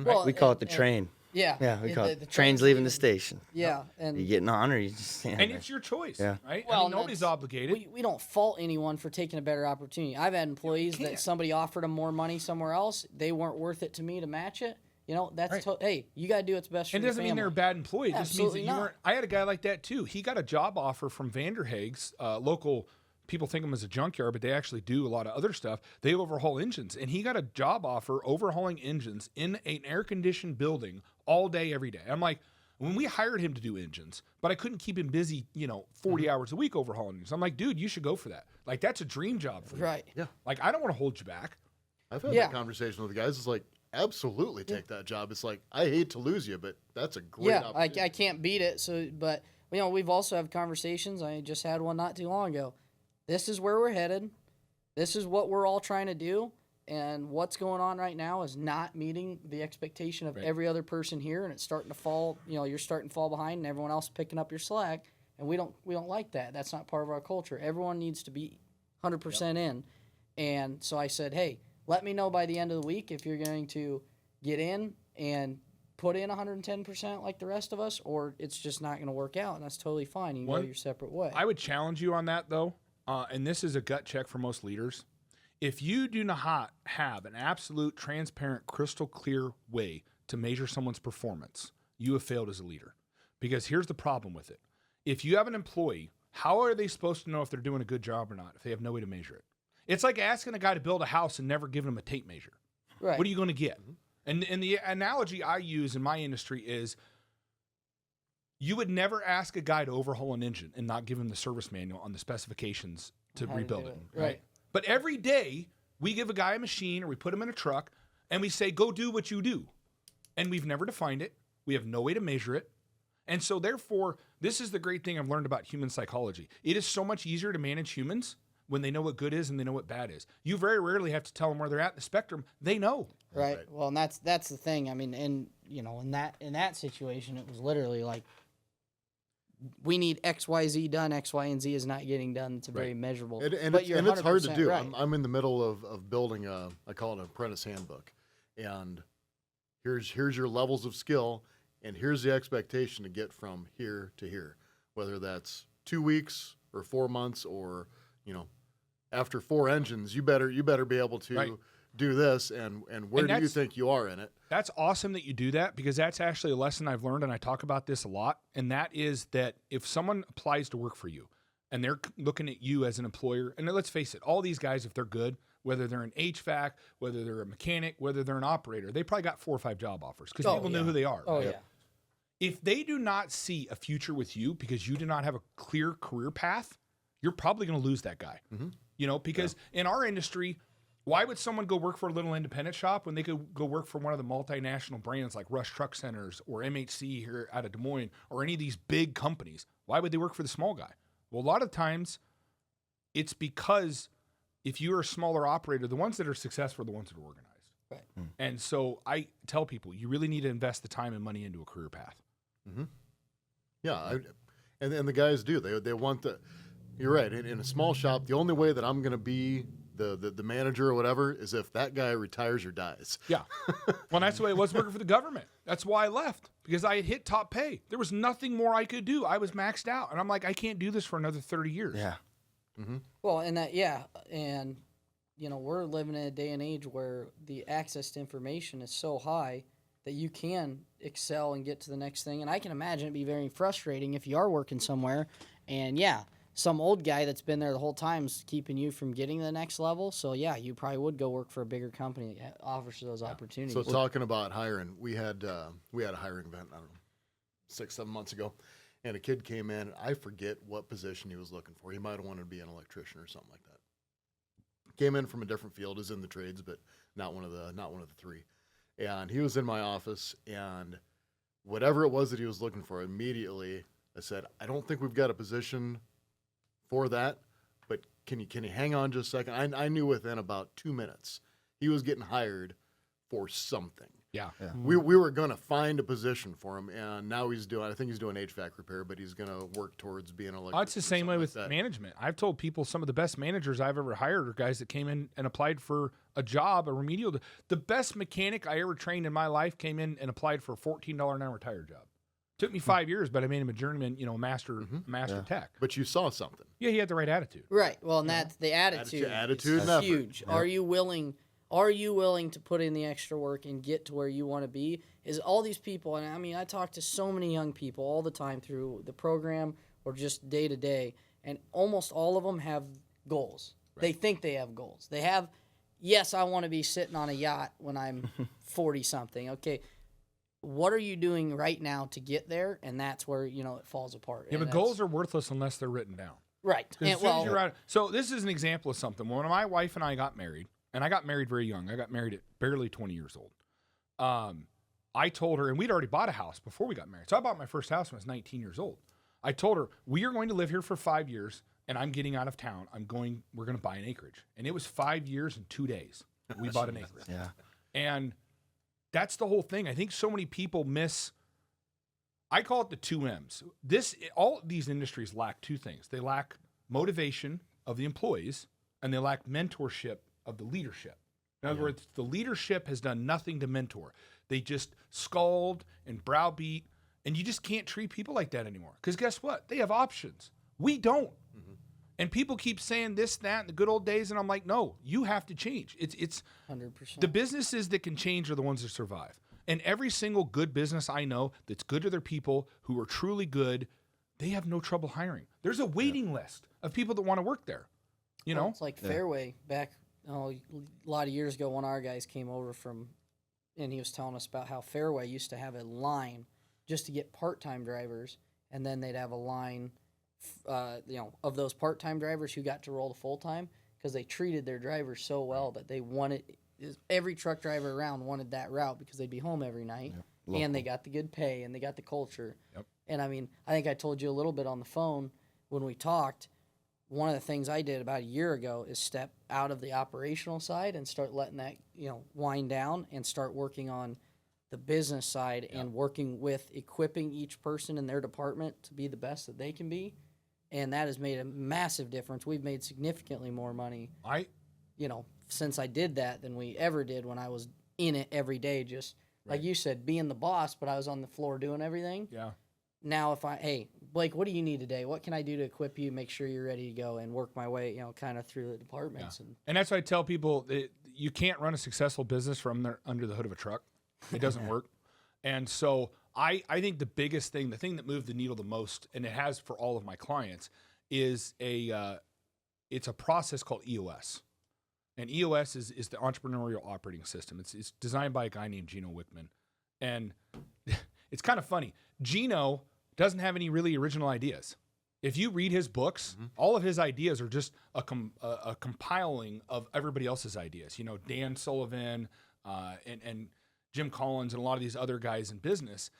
Well, We call it the and- train. Yeah. Yeah, we and call the it. train's Train's leaving the station. Yeah. And You getting on or you just stand And there? it's your choice, Yeah. right? Well, I mean, and nobody's that's- obligated. we don't fault anyone for taking a better opportunity. I've had employees can't. that somebody offered them more money somewhere else. They weren't worth it to me to match it. That's Right. hey, you got to do what's best for And it your doesn't family. mean they're a bad employee. It just means that Absolutely you not. weren't. I had a guy like that too. He got a job offer from Vanderhaeg's, local. People think of them as a junkyard, but they actually do a lot of other stuff. They overhaul engines. And he got a job offer overhauling engines in an air-conditioned building all day, every day. I'm like, when we hired him to do engines, but I couldn't keep him busy, 40 hours a week overhauling engines. I'm like, dude, you should go for that. Like, that's a dream job for you. Right. Yeah. Like, I don't want to hold you back. I've had Yeah. that conversation with the guys. It's like, absolutely take that job. It's like, I hate to lose you, but that's a great Yeah, opportunity. I can't beat it. So, but we've also had conversations. I just had one not too long ago. This is where we're headed. This is what we're all trying to do. And what's going on right now is not meeting the expectation of Right. every other person here, and it's starting to fall. You're starting to fall behind, and everyone else picking up your slack. And we don't like that. That's not part of our culture. Everyone needs to be 100% in. And so I said, hey, let me know by the end of the week if you're going to get in and put in 110% like the rest of us, or it's just not going to work out, and that's totally fine. You can go your separate way. I would challenge you on that, though, and this is a gut check for most leaders. If you do not have an absolute, transparent, crystal clear way to measure someone's performance, you have failed as a leader. Because here's the problem with it. If you have an employee, how are they supposed to know if they're doing a good job or not if they have no way to measure it? It's like asking a guy to build a house and never giving him a tape measure. Right. What are you going to get? And the analogy I use in my industry is you would never ask a guy to overhaul an engine and not give him the service manual on the specifications to How to rebuild do it. it. Right? Right. But every day we give a guy a machine or we put him in a truck and we say, go do what you do. And we've never defined it. We have no way to measure it. And so therefore, this is the great thing I've learned about human psychology. It is so much easier to manage humans when they know what good is and they know what bad is. You very rarely have to tell them where they're at in the spectrum. They know. Right. Well, and that's the thing. I mean, and in that situation, it was literally like we need XYZ done. X, Y, and Z is not getting done. It's a very measurable. And but it's hard to 100% do. right. I'm in the middle of building I call it an apprentice handbook. And here's your levels of skill, and here's the expectation to get from here to here, whether that's 2 weeks or 4 months or, after 4 engines, you better be able to do this, and where do you think you are in it? That's awesome that you do that, because that's actually a lesson I've learned, and I talk about this a lot, and that is that if someone applies to work for you and they're looking at you as an employer, and let's face it, all these guys, if they're good, whether they're an HVAC, whether they're a mechanic, whether they're an operator, they probably got 4 or 5 job offers because people know who they are. Oh, right? yeah. If they do not see a future with you because you do not have a clear career path, you're probably going to lose that guy. Because in our industry, why would someone go work for a little independent shop when they could go work for one of the multinational brands like Rush Truck Centers or MHC here out of Des Moines or any of these big companies? Why would they work for the small guy? Well, a lot of times it's because if you're a smaller operator, the ones that are successful are the ones that are organized. Right. And so I tell people, you really need to invest the time and money into a career path. Yeah, and the guys do. They want the. You're right. In a small shop, the only way that I'm going to be the manager or whatever is if that guy retires or dies. Yeah. Well, that's the way it was working for the government. That's why I left, because I had hit top pay. There was nothing more I could do. I was maxed out. And I'm like, I can't do this for another 30 years. Yeah. Well, and and we're living in a day and age where the access to information is so high that you can excel and get to the next thing. And I can imagine it'd be very frustrating if you are working somewhere and some old guy that's been there the whole time's keeping you from getting to the next level. So you probably would go work for a bigger company that offers those opportunities. So talking about hiring, we had a hiring event, I don't know, 6-7 months ago, and a kid came in. I forget what position he was looking for. He might have wanted to be an electrician or something like that. Came in from a different field, is in the trades, but not one of the 3. And he was in my office, and whatever it was that he was looking for, immediately I said, I don't think we've got a position for that, but can you hang on just a second? I knew within about 2 minutes he was getting hired for something. Yeah. We were going to find a position for him, and now I think he's doing HVAC repair, but he's going to work towards being an electrician. Oh, it's the same way with management. I've told people some of the best managers I've ever hired are guys that came in and applied for a job, a remedial. The best mechanic I ever trained in my life came in and applied for a $14 an hour tire job. Took me 5 years, but I made him a journeyman, master tech. But you saw something. Yeah, he had the right attitude. Right. Well, and that's the attitude. Attitude is and effort. huge. Yeah. Are you willing to put in the extra work and get to where you want to be? Is all these people, and I mean, I talk to so many young people all the time through the program or just day to day, and almost all of them have goals. Right. They think they have goals. They have, yes, I want to be sitting on a yacht when I'm 40 something. Okay. What are you doing right now to get there? And that's where, it falls apart. Yeah, and but goals are worthless unless they're written down. Right. So this is an example of something. When my wife and I got married, and I got married very young. I got married at barely 20 years old. I told her, and we'd already bought a house before we got married. So I bought my first house when I was 19 years old. I told her, we are going to live here for 5 years, and I'm getting out of town. We're going to buy an acreage. And it was 5 years and 2 days. We bought an acreage. Yeah. And that's the whole thing. I think so many people I call it the 2 M's. All these industries lack 2 things. They lack motivation of the employees, and they lack mentorship of the leadership. In other words, the leadership has done nothing to mentor. They just scold and browbeat, and you just can't treat people like that anymore. Because guess what? They have options. We don't. And people keep saying this, that, in the good old days, and I'm like, no, you have to change. It's 100%. The businesses that can change are the ones that survive. And every single good business I know that's good to their people, who are truly good, they have no trouble hiring. There's a waiting list of people that want to work there. It's like Fairway back a lot of years ago. One of our guys came over and he was telling us about how Fairway used to have a line just to get part-time drivers, and then they'd have a line of those part-time drivers who got to roll to full-time, because they treated their drivers so well that they wanted every truck driver around wanted that route because they'd be home every night, and they got the good pay and they got the culture. Yep. And I mean, I think I told you a little bit on the phone when we talked. One of the things I did about a year ago is step out of the operational side and start letting that wind down and start working on the business side and working with equipping each person in their department to be the best that they can be. And that has made a massive difference. We've made significantly more money, since I did that than we ever did when I was in it every day. Just like you said, being the boss, but I was on the floor doing everything. Yeah. Now hey, Blake, what do you need today? What can I do to equip you, make sure you're ready to go, and work my way, kind of through the departments. And that's why I tell people that you can't run a successful business from under the hood of a truck. It doesn't work. And so I think the biggest thing, the thing that moved the needle the most, and it has for all of my clients, is it's a process called EOS. And EOS is the entrepreneurial operating system. It's designed by a guy named Gino Wickman. And it's kind of funny. Gino doesn't have any really original ideas. If you read his books, all of his ideas are just a compiling of everybody else's ideas. Dan Sullivan and Jim Collins and a lot of these other guys in business.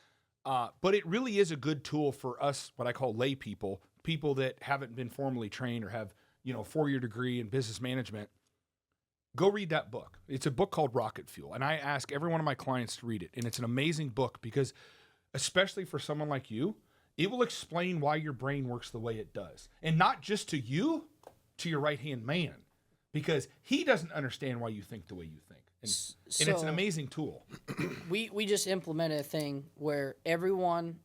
But it really is a good tool for us, what I call lay people that haven't been formally trained or have, a 4-year degree in business management. Go read that book. It's a book called Rocket Fuel. And I ask every one of my clients to read it. And it's an amazing book because, especially for someone like you, it will explain why your brain works the way it does. And not just to you, to your right-hand man. Because he doesn't understand why you think the way you think. And it's an amazing tool. We just implemented a thing where everyone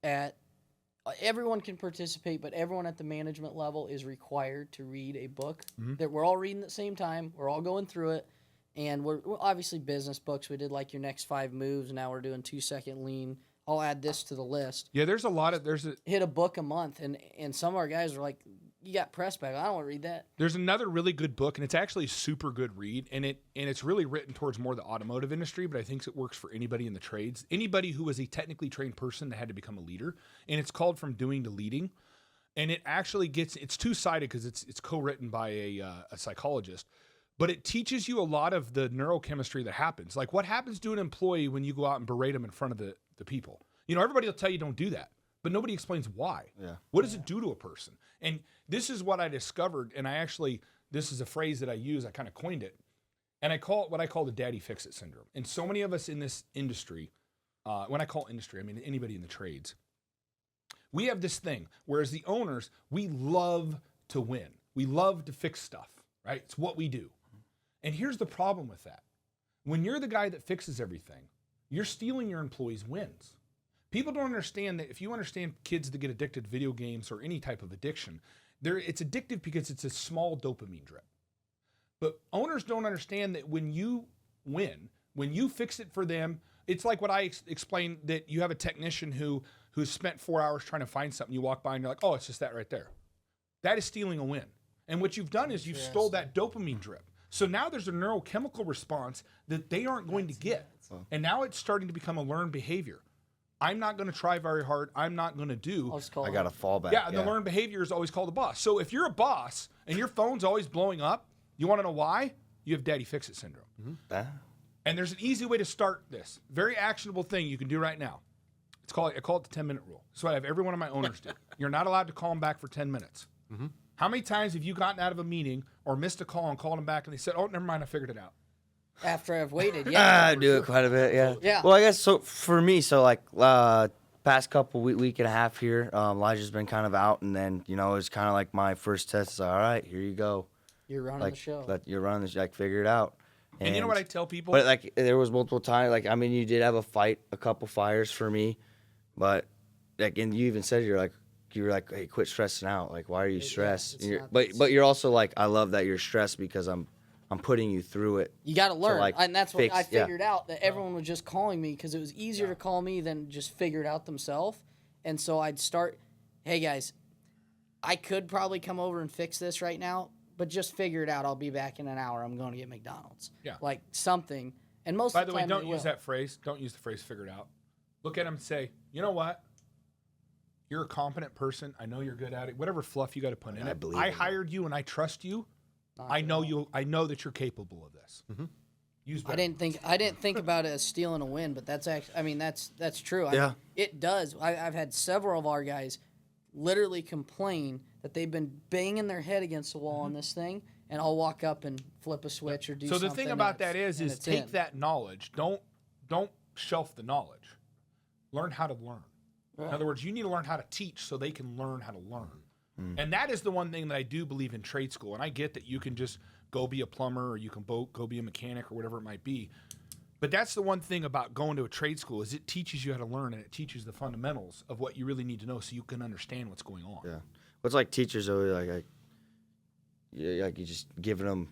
can participate, but everyone at the management level is required to read a book that we're all reading at the same time. We're all going through it. And we're obviously business books. We did like your next 5 moves. Now we're doing 2-second lean. I'll add this to the list. Yeah, hit a book a month. And some of our guys are like, you got press back. I don't want to read that. There's another really good book, and it's actually a super good read, and it's really written towards more the automotive industry, but I think it works for anybody in the trades, anybody who is a technically trained person that had to become a leader, and it's called From Doing to Leading, and it actually it's two-sided because it's co-written by a psychologist, but it teaches you a lot of the neurochemistry that happens, like what happens to an employee when you go out and berate them in front of the people. Everybody will tell you don't do that. But nobody explains why. Yeah. What does it do to a person? And this is what I discovered, and this is a phrase that I use, I kind of coined it, and I call it what I call the daddy fix-it syndrome. And so many of us in this industry, when I call industry, I mean anybody in the trades, we have this thing, whereas the owners, we love to win. We love to fix stuff, right? It's what we do. And here's the problem with that. When you're the guy that fixes everything, you're stealing your employees' wins. People don't understand that if you understand kids that get addicted to video games or any type of addiction, it's addictive because it's a small dopamine drip. But owners don't understand that when you win, when you fix it for them, it's like what I explained, that you have a technician who's spent 4 hours trying to find something. You walk by and you're like, oh, it's just that right there. That is stealing a win. And what you've done is you've stole that dopamine drip. So now there's a neurochemical response that they aren't going to get. And now it's starting to become a learned behavior. I'm not going to try very hard. I'm not going to do. I got to fall back. Yeah, and the learned behavior is always called a boss. So if you're a boss and your phone's always blowing up, you want to know why? You have daddy fix-it syndrome. And there's an easy way to start this. Very actionable thing you can do right now. I call it the 10-minute rule. So I have every one of my owners do. You're not allowed to call them back for 10 minutes. How many times have you gotten out of a meeting or missed a call and called them back and they said, oh, never mind, I figured it out? After I've waited, I do it quite a bit, yeah. Well, I guess so for me. So like past couple week and a half here, Elijah's been kind of out, and then it's kind of like my first test. Is all right, here you go. You're running the show. You're running the show. Like figure it out. And you know what I tell people? But like there was multiple times. Like I mean, you did have a couple fires for me, but like and you even said you were like, hey, quit stressing out. Like why are you stressed? But you're also like, I love that you're stressed because I'm putting you through it. You got to learn. And that's what I figured out, that everyone was just calling me because it was easier to call me than just figure it out themselves. And so I'd start, hey, guys, I could probably come over and fix this right now, but just figure it out. I'll be back in an hour. I'm going to get McDonald's. Yeah. Like something. And most of the time, by the way, don't use that phrase. Don't use the phrase figure it out. Look at them and say, you know what? You're a competent person. I know you're good at it. Whatever fluff you got to put in it. I hired you and I trust you. I know that you're capable of this. Use I didn't think about it as stealing a win, but that's actually, I mean, that's true. It does. I've had several of our guys literally complain that they've been banging their head against the wall on this thing, and I'll walk up and flip a switch or do something. So the thing about that is take that knowledge. Don't shelf the knowledge. Learn how to learn. Right. In other words, you need to learn how to teach so they can learn how to learn. And that is the one thing that I do believe in trade school. And I get that you can just go be a plumber or you can go be a mechanic or whatever it might be. But that's the one thing about going to a trade school is it teaches you how to learn and it teaches the fundamentals of what you really need to know so you can understand what's going on. Yeah. What's like teachers always like you're just giving them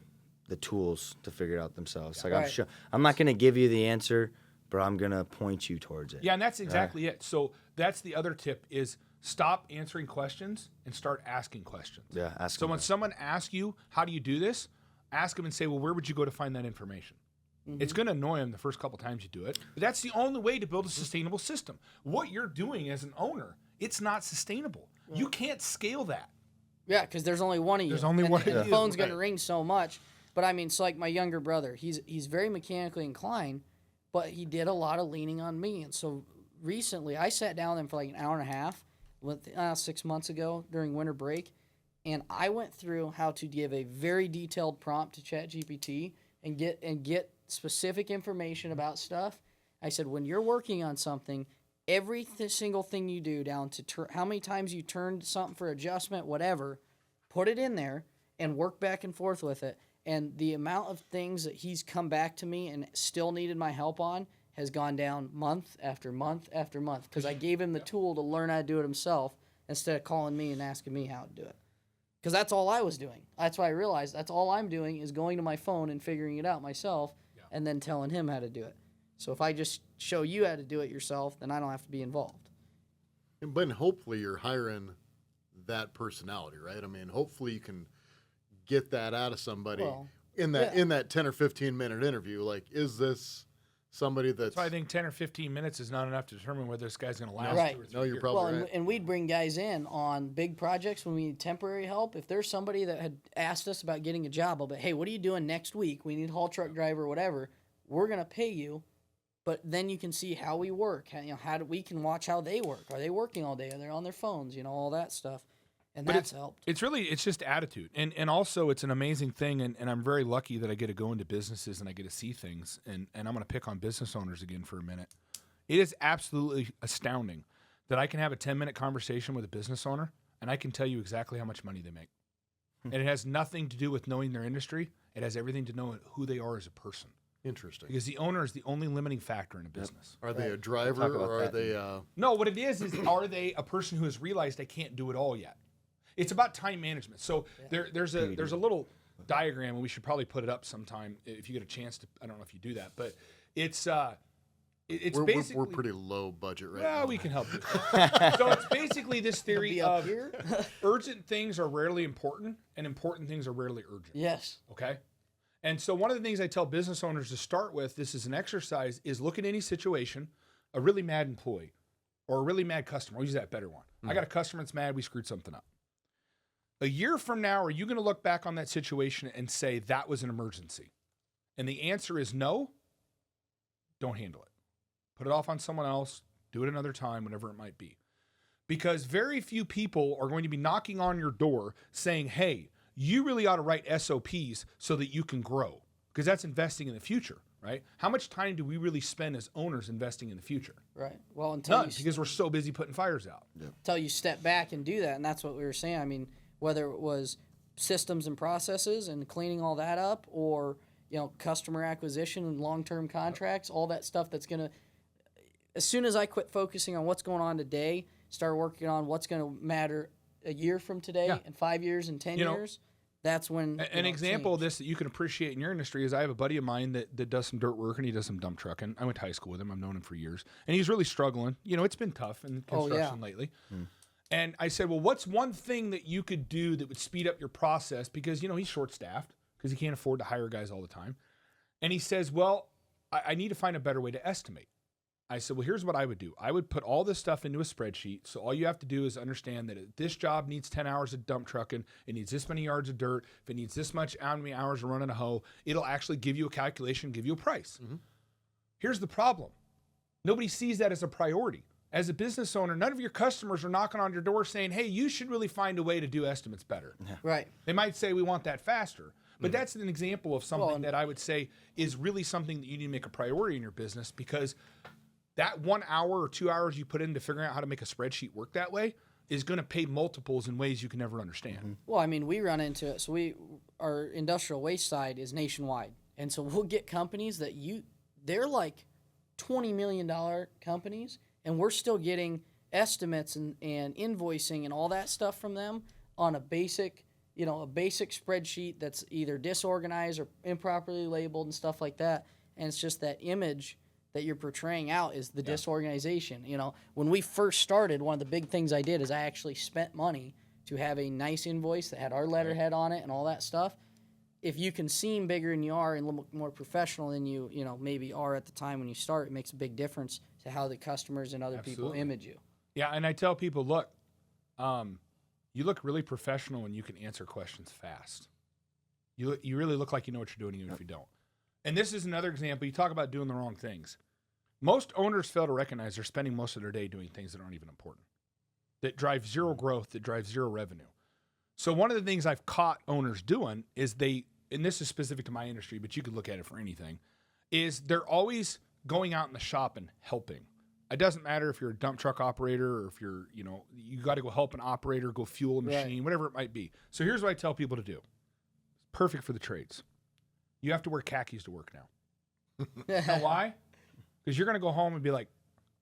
the tools to figure it out themselves. Like Right. I'm not going to give you the answer, but I'm going to point you towards it. Yeah, and that's exactly it. So that's the other tip is stop answering questions and start asking questions. Yeah. Ask So them when that. someone asks you, how do you do this? Ask them and say, well, where would you go to find that information? It's going to annoy them the first couple times you do it, but that's the only way to build a sustainable system. What you're doing as an owner, it's not sustainable. You can't scale that. Yeah, because there's only one of you. There's only and one the of you, phone's going to right. ring so much. But I mean, it's like my younger brother. He's very mechanically inclined, but he did a lot of leaning on me. And so recently, I sat down with him for like an hour and a half, 6 months ago during winter break, and I went through how to give a very detailed prompt to ChatGPT and get specific information about stuff. I said, when you're working on something, every single thing you do down to how many times you turned something for adjustment, whatever, put it in there and work back and forth with it. And the amount of things that he's come back to me and still needed my help on has gone down month after month after month because I gave him the tool to learn how to do it himself instead of calling me and asking me how to do it. Because that's all I was doing. That's why I realized that's all I'm doing is going to my phone and figuring it out myself and then telling him how to do it. So if I just show you how to do it yourself, then I don't have to be involved. But hopefully you're hiring that personality, right? I mean, hopefully you can get that out of somebody Well, in that 10 or 15 minute interview. Like, is this somebody that's... So I think 10 or 15 minutes is not enough to determine whether this guy's going to last Right. 2 or 3 No, you're years. probably Well, right. and we'd bring guys in on big projects when we need temporary help. If there's somebody that had asked us about getting a job, I'll be, hey, what are you doing next week? We need a haul truck driver or whatever. We're going to pay you, but then you can see how we work. We can watch how they work. Are they working all day? Are they on their phones? All that stuff. And But that's helped. It's just attitude. And also it's an amazing thing. And I'm very lucky that I get to go into businesses and I get to see things. And I'm going to pick on business owners again for a minute. It is absolutely astounding that I can have a 10-minute conversation with a business owner and I can tell you exactly how much money they make. And it has nothing to do with knowing their industry. It has everything to know who they are as a person. Interesting. Because the owner is the only limiting factor in a business. Are they a Talk driver about or are that. they... No, what it is are they a person who has realized they can't do it all yet? It's about time management. So there's a little diagram, and we should probably put it up sometime if you get a chance to. I don't know if you do that, but it's basically we're pretty low budget right well, now. we can help you. So it's basically this theory Be up of here? urgent things are rarely important, and important things are rarely urgent. Yes. Okay. And so one of the things I tell business owners to start with, this is an exercise, is look at any situation, a really mad employee or a really mad customer. I'll use that better one. I got a customer that's mad, we screwed something up. A year from now, are you going to look back on that situation and say that was an emergency? And the answer is no. Don't handle it. Put it off on someone else. Do it another time, whatever it might be. Because very few people are going to be knocking on your door saying, hey, you really ought to write SOPs so that you can grow. Because that's investing in the future, right? How much time do we really spend as owners investing in the future? Right. Well, until None, because we're so busy putting fires out. you step back and do that, and that's what we were saying. I mean, whether it was systems and processes and cleaning all that up, or customer acquisition and long-term contracts, all that stuff that's gonna. As soon as I quit focusing on what's going on today, start working on what's gonna matter a year from today, Yeah. and 5 years, and 10 years. That's when An example of this that you can appreciate in your industry is I have a buddy of mine that does some dirt work and he does some dump trucking. I went to high school with him. I've known him for years. And he's really struggling. It's been tough in construction lately. And I said, well, what's one thing that you could do that would speed up your process? Because, he's short-staffed because he can't afford to hire guys all the time. And he says, well, I need to find a better way to estimate. I said, well, here's what I would do. I would put all this stuff into a spreadsheet. So all you have to do is understand that if this job needs 10 hours of dump trucking, it needs this many yards of dirt, if it needs this much, how many hours of running a hoe, it'll actually give you a calculation, give you a price. Here's the problem. Nobody sees that as a priority. As a business owner, none of your customers are knocking on your door saying, hey, you should really find a way to do estimates better. right. They might say, we want that faster. But that's an example of something that I would say is really something that you need to make a priority in your business, because that 1 hour or 2 hours you put into figuring out how to make a spreadsheet work that way is going to pay multiples in ways you can never understand. Well, I mean, we run into it. So our industrial waste side is nationwide. And so we'll get companies that they're like $20 million companies, and we're still getting estimates and invoicing and all that stuff from them on a basic spreadsheet that's either disorganized or improperly labeled and stuff like that. And it's just that image that you're portraying out is the disorganization. You know, when we first started, one of the big things I did is I actually spent money to have a nice invoice that had our letterhead on it and all that stuff. If you can seem bigger than you are and a little more professional than you maybe are at the time when you start, it makes a big difference to how the customers and other people image you. Yeah, and I tell people, look, you look really professional and you can answer questions fast. You really look like you know what you're doing, even if you don't. And this is another example. You talk about doing the wrong things. Most owners fail to recognize they're spending most of their day doing things that aren't even important, that drive zero growth, that drive zero revenue. So one of the things I've caught owners doing is and this is specific to my industry, but you could look at it for anything, is they're always going out in the shop and helping. It doesn't matter if you're a dump truck operator or if you're, you got to go help an operator, go fuel a machine, whatever it might be. So here's what I tell people to do. Perfect for the trades. You have to wear khakis to work now. You know why? Because you're going to go home and be like,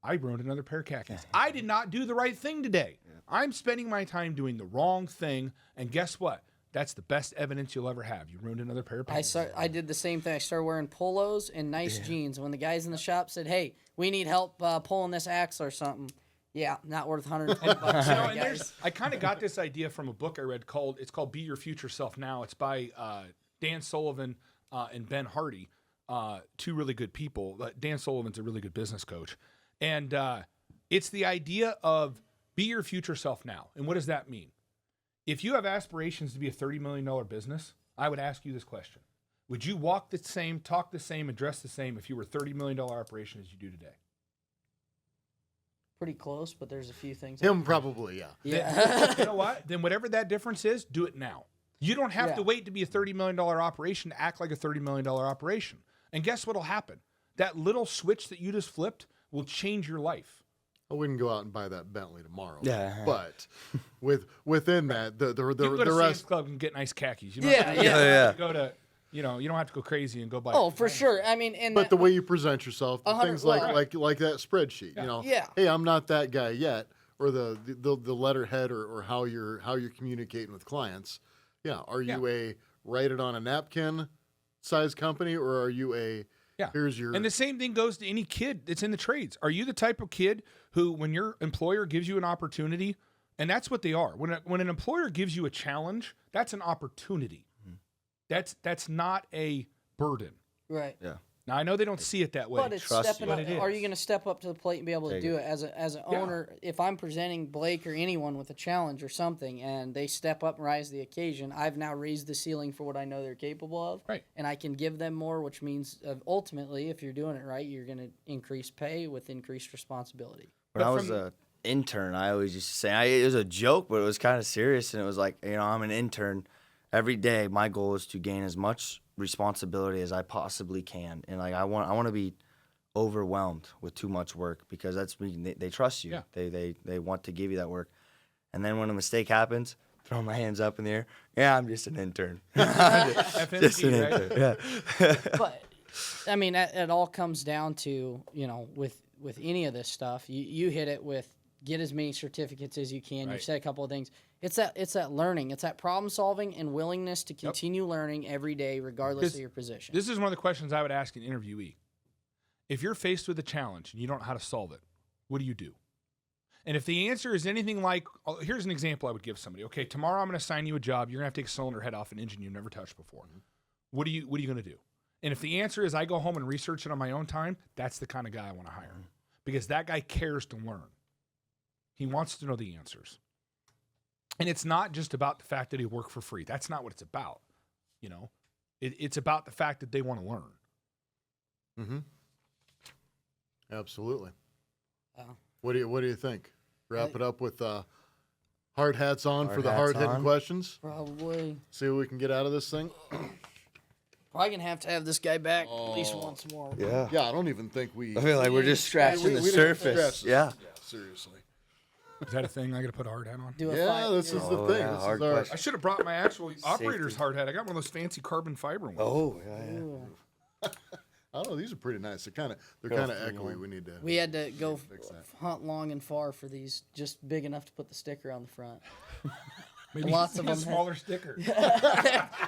I ruined another pair of khakis. I did not do the right thing today. I'm spending my time doing the wrong thing. And guess what? That's the best evidence you'll ever have. You ruined another pair of pants. I did the same thing. I started wearing polos and nice jeans. When the guys in the shop said, hey, we need help pulling this axle or something. Yeah, not worth $120. I kind of got this idea from a book I read called Be Your Future Self Now. It's by Dan Sullivan and Ben Hardy, two really good people. Dan Sullivan's a really good business coach. And it's the idea of be your future self now. And what does that mean? If you have aspirations to be a $30 million business, I would ask you this question. Would you walk the same, talk the same, and dress the same if you were a $30 million operation as you do today? Pretty close, but there's a few things. Him probably, yeah. Then, you know what? Then whatever that difference is, do it now. You don't have to wait to be a $30 million operation to act like a $30 million operation. And guess what will happen? That little switch that you just flipped will change your life. I wouldn't go out and buy that Bentley tomorrow. Yeah. But within that, the You can go to rest. Sam's Club and get nice khakis. You don't Yeah, have to, yeah. you don't have to go to, you don't have to go crazy and go buy. Oh, for sure. I mean, and But the way you present yourself, the 100 things like that spreadsheet, hey, I'm not that guy yet, or the letterhead or how you're communicating with clients. Yeah, are you a write it on a napkin size company, or are you a here's your? And the same thing goes to any kid that's in the trades. Are you the type of kid who, when your employer gives you an opportunity, and that's what they are. When an employer gives you a challenge, that's an opportunity. Mm-hmm. That's not a burden. right. Yeah. Now I know they don't see it that way. But it's Trust stepping you. up. But it Are is. you going to step up to the plate and be able to Take do it as an owner? If I'm presenting Blake or anyone with a challenge or something, and they step up and rise to the occasion, I've now raised the ceiling for what I know they're capable of, Right. and I can give them more, which means ultimately, if you're doing it right, you're going to increase pay with increased responsibility. When But I was an intern, I always used to say, it was a joke, but it was kind of serious. And it was like, I'm an intern. Every day, my goal is to gain as much responsibility as I possibly can. And like, I want to be overwhelmed with too much work, because that's they trust you. Yeah. They want to give you that work. And then when a mistake happens, throw my hands up in the air. Yeah, I'm just an intern. Just an intern. Yeah. But I mean, it all comes down to, with any of this stuff, you hit it with get as many certificates as you can. Right. You said a couple of things. It's that learning. It's that problem solving and willingness to continue learning every day, regardless of your position. This is one of the questions I would ask an interviewee. If you're faced with a challenge and you don't know how to solve it, what do you do? And if the answer is anything like, here's an example I would give somebody. Okay, tomorrow I'm going to assign you a job. You're going to have to take a cylinder head off an engine you've never touched before. What are you going to do? And if the answer is I go home and research it on my own time, that's the kind of guy I want to hire, because that guy cares to learn. He wants to know the answers. And it's not just about the fact that he worked for free. That's not what it's about. It's about the fact that they want to learn. Mm-hmm. Absolutely. Wow. What do you think? Wrap it up with hard hats on Hard for the hats hard-hitting on. questions. Probably. See what we can get out of this thing. Probably gonna have to have this guy back at least once more. Yeah. Yeah, I don't even think we. I feel like we're just scratching the we didn't surface. scratch the- Yeah. seriously. Is that a thing? I got to put a hard hat on. Do a Yeah, five- this is the Oh, thing. yeah, This hard is our, question. I should have brought my actual operator's Safety. hard hat. I got one of those fancy carbon fiber ones. Oh, yeah. Ooh. I don't know. These are pretty nice. They're kind of Healthy, echoey. yeah. We need to. We had to go fix that. hunt long and far for these, just big enough to put the sticker on the front. Maybe lots of a them smaller sticker.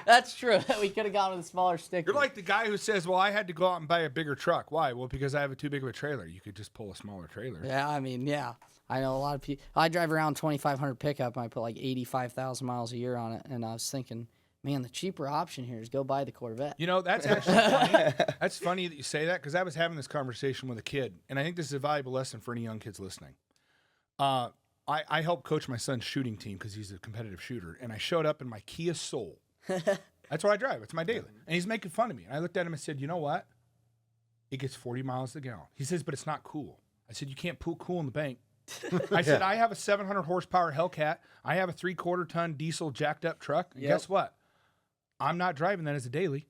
That's true. We could have gone with a smaller sticker. You're like the guy who says, "Well, I had to go out and buy a bigger truck. Why? Well, because I have too big of a trailer. You could just pull a smaller trailer." Yeah, I mean, yeah. I know a lot of people. I drive around 2,500 pickup, and I put like 85,000 miles a year on it. And I was thinking, man, the cheaper option here is go buy the Corvette. You know, that's actually funny. That's funny that you say that because I was having this conversation with a kid, and I think this is a valuable lesson for any young kids listening. I helped coach my son's shooting team because he's a competitive shooter, and I showed up in my Kia Soul. That's what I drive. It's my daily. And he's making fun of me. And I looked at him and said, you know what? It gets 40 miles a gallon. He says, but it's not cool. I said, you can't put cool in the bank. I said, I have a 700 horsepower Hellcat. I have a 3/4 ton diesel jacked up truck. And Yep. guess what? I'm not driving that as a daily.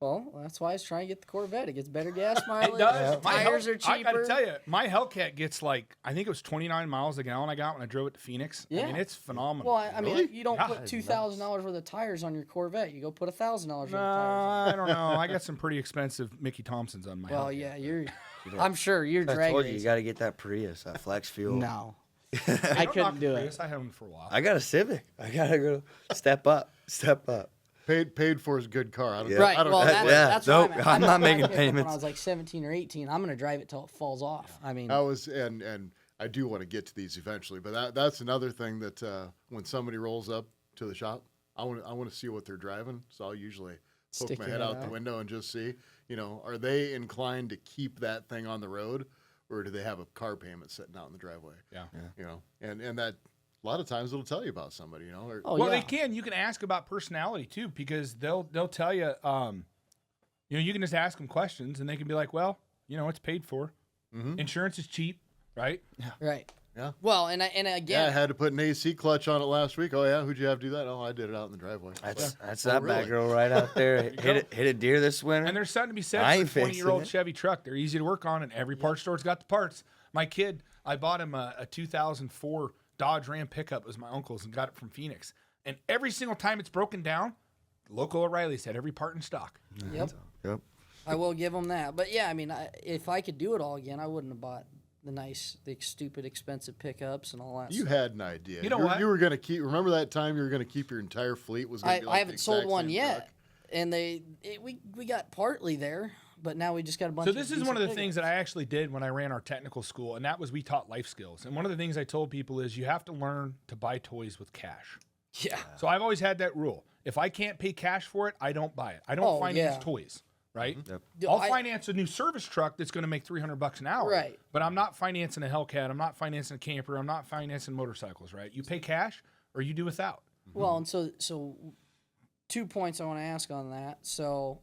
Well, that's why I was trying to get the Corvette. It gets better gas mileage. It does. The tires are I cheaper. got to tell you, my Hellcat gets like, I think it was 29 miles a gallon I got when I drove it to Phoenix. Yeah. I mean, it's phenomenal. Well, I mean, you don't Yeah. put $2,000 worth of tires on your Corvette. You go put $1,000 worth of No, tires. I don't know. I got some pretty expensive Mickey Thompsons on my Well, Hellcat. yeah, I'm sure you're I drag told you, you racing. got to get that Prius, that flex fuel. No, Hey, I don't knock couldn't the do Prius. it. I had one for a while. I got a Civic. I got to go step up. Step up. Paid for his good car. I don't, Yeah. Right. I don't Well, know. that's nope, what I'm not I making picked up When payments. I was like 17 or 18, I'm going to drive it till it falls off. I mean, I was, and I do want to get to these eventually, but that's another thing that when somebody rolls up to the shop, I want to see what they're driving. So I'll usually poke Stick my your head head out the out. window and just see, are they inclined to keep that thing on the road, or do they have a car payment sitting out in the driveway? Yeah. And that a lot of times it'll tell you about somebody, or oh, Well, yeah. they can. You can ask about personality too, because they'll tell you. You can just ask them questions, and they can be like, "Well, it's paid for. Insurance is cheap, right?" Right. Yeah. Well, and yeah, I again, had to put an AC clutch on it last week. Oh yeah, who'd you have do that? Oh, I did it out in the driveway. That's Oh, that really? bad girl right out there. Hit a deer this winter. And there's something to be said I for a ain't fixing 20-year-old it. Chevy truck. They're easy to work on, and every parts store's got the parts. My kid, I bought him a 2004 Dodge Ram pickup. It was my uncle's, and got it from Phoenix. And every single time it's broken down, local O'Reilly's had every part in stock. yep, Yep. I will give them that. But yeah, I mean, if I could do it all again, I wouldn't have bought the stupid, expensive pickups and all that. You stuff. had an idea. You know were- what? You were gonna keep. Remember that time you were gonna keep your entire fleet was. Gonna I be like haven't the sold exact one same yet, truck? and we got partly there, but now we just got a bunch. So of this is one of the things that I actually did when I ran our technical school, and that was we taught life skills. And one of the things I told people is you have to learn to buy toys with cash. Yeah. So I've always had that rule. If I can't pay cash for it, I don't buy it. I don't finance yeah. toys, right? Yep. I'll I- finance a new service truck that's going to make $300 an hour. Right. But I'm not financing a Hellcat. I'm not financing a camper. I'm not financing motorcycles, right? You pay cash or you do without. Well, and so 2 points I want to ask on that. So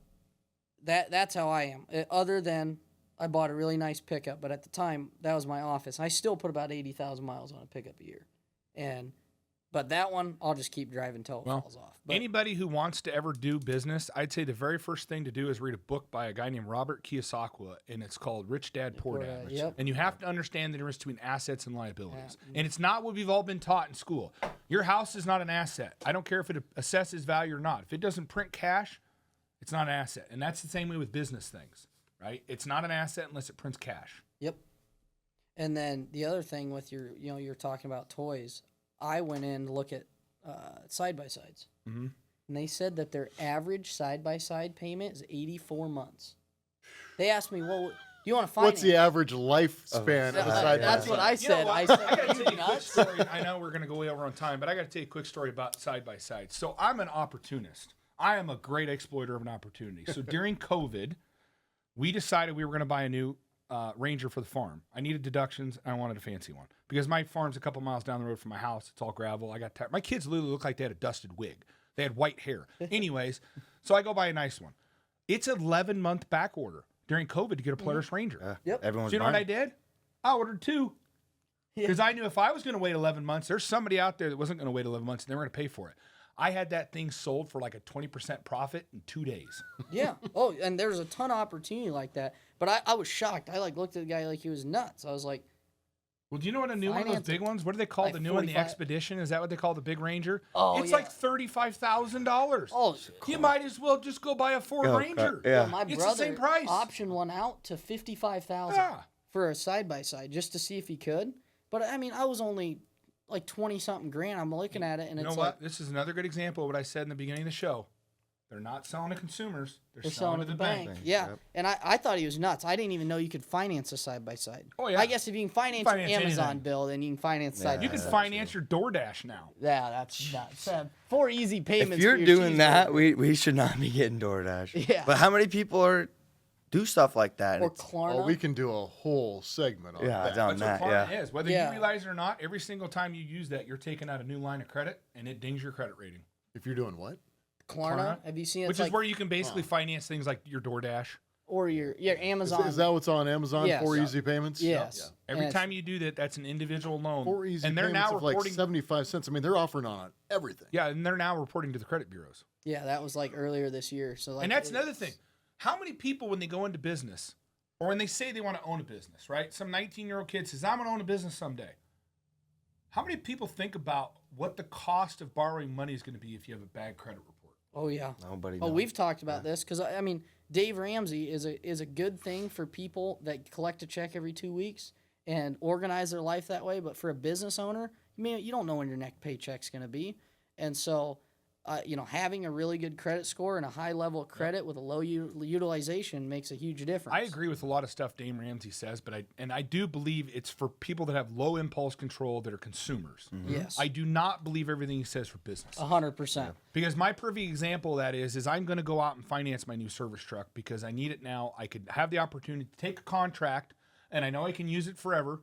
that's how I am. Other than I bought a really nice pickup, but at the time that was my office. I still put about 80,000 miles on a pickup a year, but that one I'll just keep driving until it falls off. But Anybody who wants to ever do business, I'd say the very first thing to do is read a book by a guy named Robert Kiyosaki, and it's called Rich Dad, Poor Poor Dad. Dad, yep. And you have to understand the difference between assets and liabilities. And it's not what we've all been taught in school. Your house is not an asset. I don't care if it assesses value or not. If it doesn't print cash, it's not an asset. And that's the same way with business things, right? It's not an asset unless it prints cash. Yep. And then the other thing with you're talking about toys. I went in to look at side by sides, and they said that their average side by side payment is 84 months. They asked me, "Well, do you want to finance?" What's the average lifespan of a side by That's what I You know said. what? I said, I got to "Are tell you you a quick nuts?" story. I know we're going to go way over on time, but I got to tell you a quick story about side by side. So I'm an opportunist. I am a great exploiter of an opportunity. So during COVID, we decided we were going to buy a new Ranger for the farm. I needed deductions, and I wanted a fancy one because my farm's a couple miles down the road from my house. It's all gravel. I got tired. My kids literally look like they had a dusted wig. They had white hair. Anyways, so I go buy a nice one. It's an 11-month back order during COVID to get a Polaris Ranger. Yep. Everyone's So you know what I buying. did? I ordered 2. Yeah. Because I knew if I was going to wait 11 months, there's somebody out there that wasn't going to wait 11 months and they were going to pay for it. I had that thing sold for like a 20% profit in 2 days. Yeah. Oh, and there's a ton of opportunity like that. But I was shocked. I like looked at the guy like he was nuts. I was like, Well, do you know what a new one of those Financing. big ones? What do they call Like the new one? The 45 Expedition? Is that what they call the big Ranger? Oh, it's yeah. like $35,000. oh, You might as well just go buy a Ford Go Ranger. kart, yeah. my It's brother the same price. optioned one out to 55,000 Yeah. for a side by side just to see if he could. But I mean, I was only like 20 something grand. I'm looking at it and You know it's what? like This is another good example of what I said in the beginning of the show. They're not selling to consumers. they're selling to to the the bank. bank. Yeah. Yep. And I thought he was nuts. I didn't even know you could finance a side by side. Oh, yeah. I guess if you can finance, Finance your Amazon anything. bill, then you can finance side You by can side. finance your DoorDash now. Yeah, that's nuts. 4 easy payments. If you're for your doing that, cheeseburger. we should not be getting DoorDash. Yeah. But how many people do stuff like that? or It's- Klarna. Oh, we can do a whole segment on Yeah, that. down That's what that, Klarna yeah. is. Whether Yeah. you realize it or not, every single time you use that, you're taking out a new line of credit, and it dings your credit rating. If you're doing what? Klarna. Have you seen it? Which It's is like, where you can basically finance things like your DoorDash. or your Amazon. Is that what's on Amazon? Yes. 4 Yeah. easy payments? Yes. Every And time you do that, that's an individual loan. 4 easy and they're payments now of like reporting. 75 cents. I mean, they're offering on everything. Yeah, and they're now reporting to the credit bureaus. Yeah, that was like earlier this year. So like, And that's another thing. How many people, when they go into business, or when they say they want to own a business, right? Some 19-year-old kid says, I'm going to own a business someday. How many people think about what the cost of borrowing money is going to be if you have a bad credit report? Oh yeah. Nobody Oh, knows. we've talked about this because I mean, Dave Ramsey is a good thing for people that collect a check every 2 weeks and organize their life that way. But for a business owner, you don't know when your next paycheck's going to be, and so having a really good credit score and a high level of credit with a low utilization makes a huge difference. I agree with a lot of stuff Dave Ramsey says, but I do believe it's for people that have low impulse control that are consumers. Yes, I do not believe everything he says for business. 100%. Because my perfect example of that is I'm going to go out and finance my new service truck because I need it now. I could have the opportunity to take a contract, and I know I can use it forever,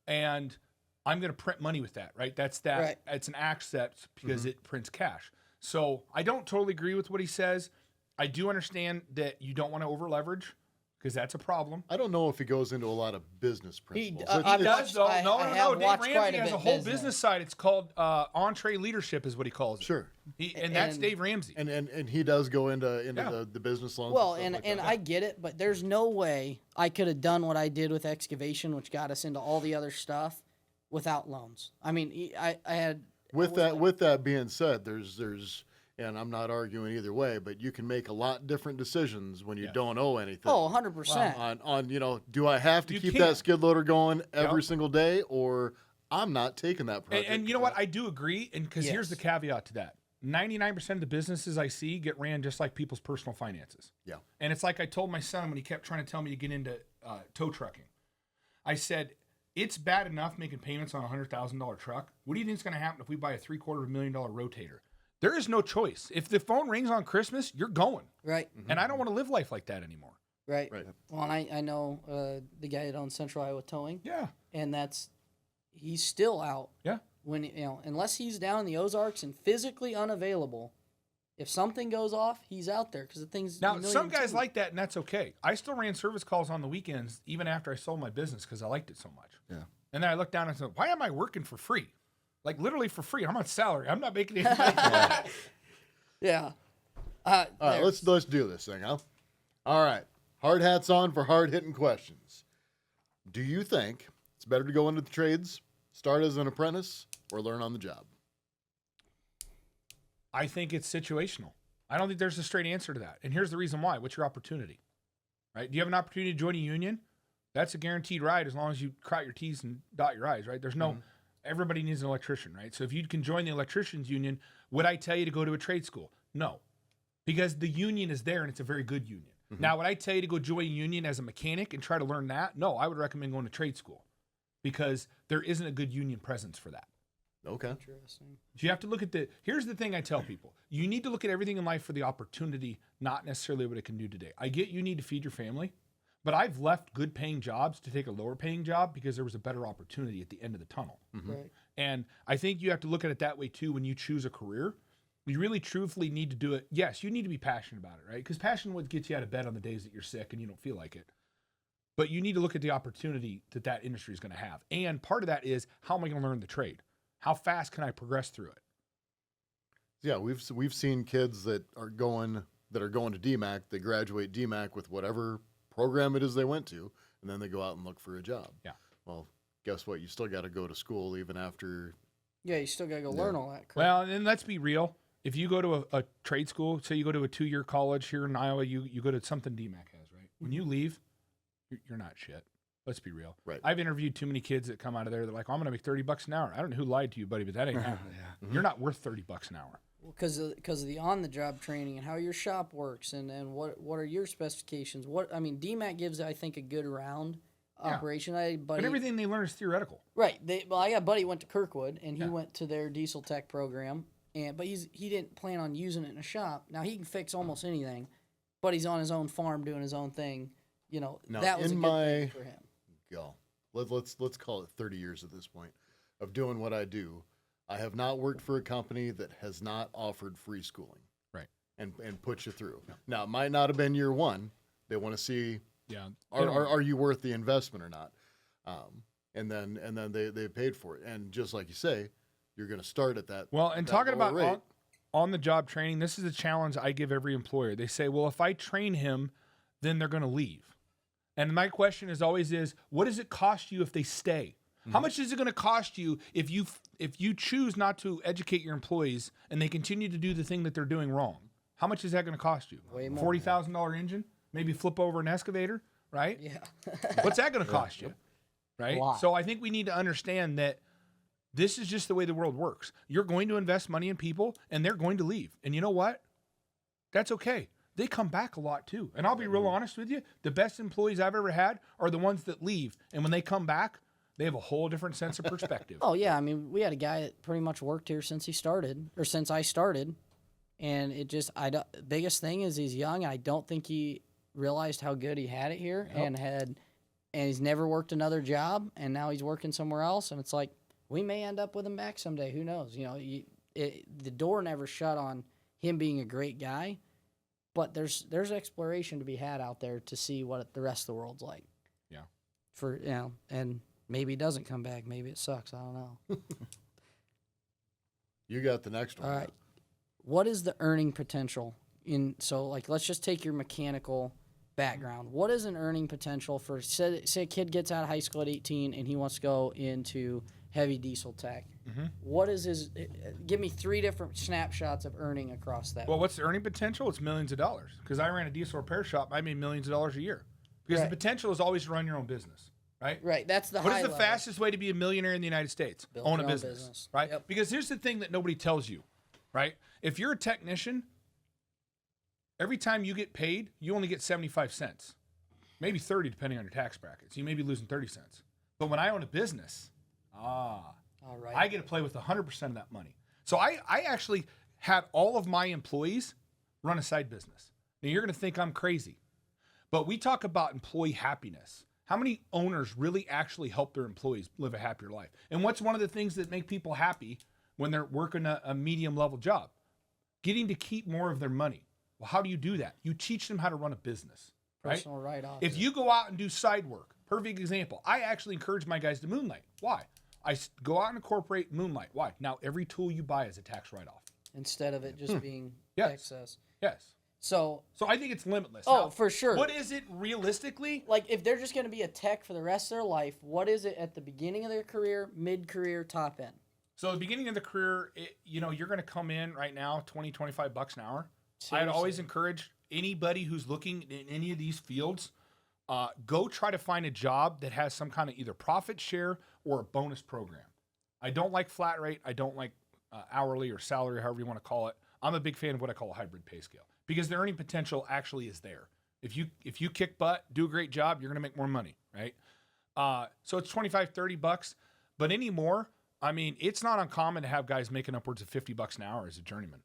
and I'm going to print money with that, right? That's that. Right. It's an asset because it prints cash. So I don't totally agree with what he says. I do understand that you don't want to over leverage because that's a problem. I don't know if he goes into a lot of business principles. It's- I've He it's- does though. I No. have Dave watched quite Ramsey a has bit a whole business. business side. It's called entree leadership, is what he calls it. Sure. And that's And- Dave Ramsey. And he does go into Yeah. the business loans. Well, stuff and like and that. I get it, but there's no way I could have done what I did with excavation, which got us into all the other stuff, without loans. I mean, I had With that being said, there's and I'm not arguing either way, but you can make a lot different decisions when you Yes. don't owe anything. 100%. On do I have to You keep can. that skid loader going every Yep. single day, or I'm not taking that project? And you know what? I do agree. And because here's the Yes. caveat to that 99% of the businesses I see get ran just like people's personal finances. Yeah. And it's like I told my son when he kept trying to tell me to get into tow trucking. I said, it's bad enough making payments on a $100,000 truck. What do you think is going to happen if we buy a $750,000 rotator? There is no choice. If the phone rings on Christmas, you're going. right, And I don't want to live life like that anymore. right, Right. Well, and I know the guy that owns Central Iowa Towing, Yeah. and he's still out Yeah. when unless he's down in the Ozarks and physically unavailable. If something goes off, he's out there because the thing's Now, $1.2 some million. guys like that, and that's okay. I still ran service calls on the weekends, even after I sold my business, because I liked it so much. Yeah. And then I looked down and said, why am I working for free? Like, literally for free. I'm on salary. I'm not making any money. Yeah. All right, let's do this thing, huh? All right, hard hats on for hard hitting questions. Do you think it's better to go into the trades, start as an apprentice, or learn on the job? I think it's situational. I don't think there's a straight answer to that. And here's the reason why. What's your opportunity? Right? Do you have an opportunity to join a union? That's a guaranteed ride as long as you cross your T's and dot your I's, right? There's no, everybody needs an electrician, right? So if you can join the electricians union, would I tell you to go to a trade school? No, because the union is there and it's a very good union. Now, would I tell you to go join a union as a mechanic and try to learn that? No, I would recommend going to trade school because there isn't a good union presence for that. Okay. Interesting. So you have to look at here's the thing I tell people. You need to look at everything in life for the opportunity, not necessarily what it can do today. I get you need to feed your family, but I've left good paying jobs to take a lower paying job because there was a better opportunity at the end of the tunnel. Right. And I think you have to look at it that way too when you choose a career. You really truthfully need to do it. Yes, you need to be passionate about it, right? Because passion would get you out of bed on the days that you're sick and you don't feel like it. But you need to look at the opportunity that industry is going to have. And part of that is, how am I going to learn the trade? How fast can I progress through it? Yeah, we've seen kids that are going to DMAC. They graduate DMAC with whatever program it is they went to, and then they go out and look for a job. Yeah. Well, guess what? You still got to go to school even after. Yeah, you still gotta go learn all that crap. Well, and let's be real. If you go to a trade school, say you go to a 2-year college here in Iowa, you go to something DMAC has, right? When you leave, you're not shit. Let's be real. Right. I've interviewed too many kids that come out of there. They're like, oh, I'm going to make $30 an hour. I don't know who lied to you, buddy, but that ain't happening. You're not worth $30 an hour. Because of the on-the-job training and how your shop works and what are your specifications. DMAC gives, I think, a good round operation. But everything they learn is theoretical. Right. I got a buddy who went to Kirkwood, and he went to their diesel tech program, but he didn't plan on using it in a shop. Now, he can fix almost anything, but he's on his own farm doing his own thing. Now, that was a good thing for him. Let's call it 30 years at this point of doing what I do. I have not worked for a company that has not offered free schooling, right, and put you through. Yeah. Now, it might not have been year one. They want to see, are you worth the investment or not? And then they paid for it. And just like you say, you're going to start at that. Well, and that talking about rate. on the job training, this is a challenge I give every employer. They say, well, if I train him, then they're going to leave. And my question is, what does it cost you if they stay? How much is it going to cost you if you choose not to educate your employees and they continue to do the thing that they're doing wrong? How much is that going to cost you? Way more. $40,000 engine? Maybe flip over an excavator, right? Yeah. What's that going to cost you? Right? A lot. So I think we need to understand that this is just the way the world works. You're going to invest money in people and they're going to leave. And you know what? That's okay. They come back a lot too. And I'll be real honest with you. The best employees I've ever had are the ones that leave. And when they come back, they have a whole different sense of perspective. Oh, yeah. We had a guy that pretty much worked here since I started. And biggest thing is he's young. I don't think he realized how good he had it here and he's never worked another job. And now he's working somewhere else. And it's like, we may end up with him back someday. Who knows? The door never shut on him being a great guy. But there's exploration to be had out there to see what the rest of the world's like. Yeah. And maybe it doesn't come back. Maybe it sucks. I don't know. You got the next one. All right. What is the earning potential let's just take your mechanical background. What is an earning potential for say a kid gets out of high school at 18 and he wants to go into heavy diesel tech? Mm-hmm. What is his? Give me 3 different snapshots of earning across that. Well, what's the earning potential? It's millions of dollars. Because I ran a diesel repair shop, I made millions of dollars a year. Because the potential is always to run your own business, right? Right. That's the. What high is the level. fastest way to be a millionaire in the United States? Own a business, right? Yep. Because here's the thing that nobody tells you, right? If you're a technician, every time you get paid, you only get 75 cents, maybe 30 depending on your tax bracket. So you may be losing 30 cents. But when I own a business, all right, I get to play with 100% of that money. So I actually had all of my employees run a side business. Now you're going to think I'm crazy, but we talk about employee happiness. How many owners really actually help their employees live a happier life? And what's one of the things that make people happy when they're working a medium level job? Getting to keep more of their money. Well, how do you do that? You teach them how to run a business. Right? Personal write-off. If you go out and do side work, perfect example. I actually encourage my guys to moonlight. Why? I go out and incorporate moonlight. Why? Now every tool you buy is a tax write-off. Instead of it just being Yes. excess. Yes. So I think it's limitless. Oh, Now, for sure. What is it realistically? like if they're just going to be a tech for the rest of their life, what is it at the beginning of their career, mid-career, top end? So at the beginning of the career, you're going to come in right now, $20, $25 an hour. Seriously. I'd always encourage anybody who's looking in any of these fields, go try to find a job that has some kind of either profit share or a bonus program. I don't like flat rate. I don't like hourly or salary, however you want to call it. I'm a big fan of what I call a hybrid pay scale because the earning potential actually is there. If you kick butt, do a great job, you're going to make more money, right? So it's $25, $30, but anymore, I mean, it's not uncommon to have guys making upwards of $50 an hour as a journeyman.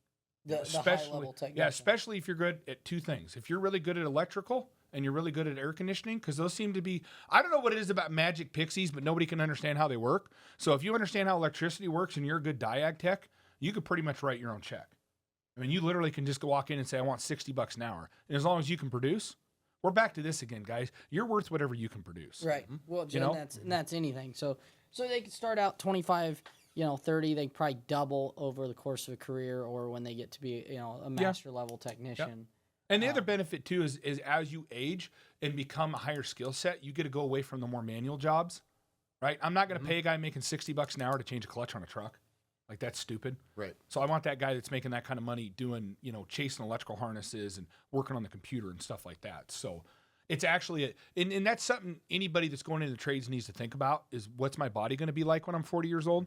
The high-level technician. Yeah, especially if you're good at 2 things. If you're really good at electrical and you're really good at air conditioning, because those seem to be, I don't know what it is about magic pixies, but nobody can understand how they work. So if you understand how electricity works and you're a good diag tech, you could pretty much write your own check. I mean, you literally can just go walk in and say, I want $60 an hour. And as long as you can produce, we're back to this again, guys. You're worth whatever you can produce. Right. Well, Jen, that's anything. So they could start out 25 30, they probably double over the course of a career, or when they get to be, a master level technician. And the other benefit too is as you age and become a higher skill set, you get to go away from the more manual jobs, right? I'm not going to pay a guy making $60 an hour to change a clutch on a truck. Like, that's stupid. Right. So I want that guy that's making that kind of money doing, chasing electrical harnesses and working on the computer and stuff like that. So it's actually, and that's something anybody that's going into the trades needs to think about is, what's my body going to be like when I'm 40 years old?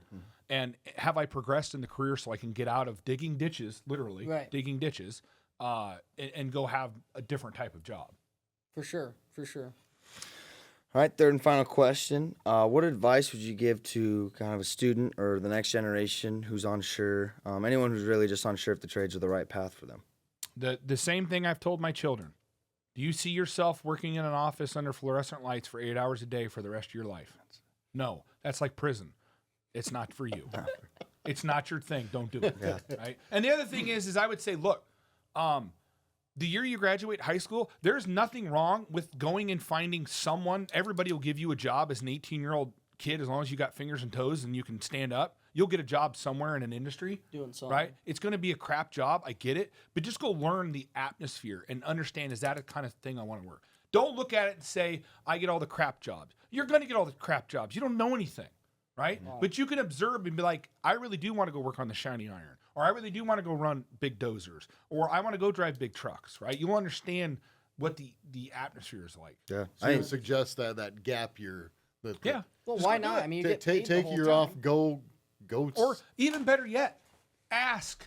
And have I progressed in the career so I can get out of digging ditches, literally digging ditches, and go have a different type of job? For sure. All right, third and final question. What advice would you give to kind of a student or the next generation who's unsure, anyone who's really just unsure if the trades are the right path for them? The same thing I've told my children. Do you see yourself working in an office under fluorescent lights for 8 hours a day for the rest of your life? No, that's like prison. It's not for you. It's not your thing. Don't do it. Right? And the other thing is I would say, look, the year you graduate high school, there's nothing wrong with going and finding someone. Everybody will give you a job as an 18-year-old kid, as long as you got fingers and toes and you can stand up. You'll get a job somewhere in an industry. Doing something. Right? It's going to be a crap job. I get it. But just go learn the atmosphere and understand, is that a kind of thing I want to work? Don't look at it and say, I get all the crap jobs. You're going to get all the crap jobs. You don't know anything. Right? Wow. But you can observe and be like, I really do want to go work on the shiny iron. Or I really do want to go run big dozers. Or I want to go drive big trucks. Right? You'll understand what the atmosphere is like. Yeah. So I suggest that gap year. Well, why not? I mean, you get paid take a year off, go. Or even better yet, ask.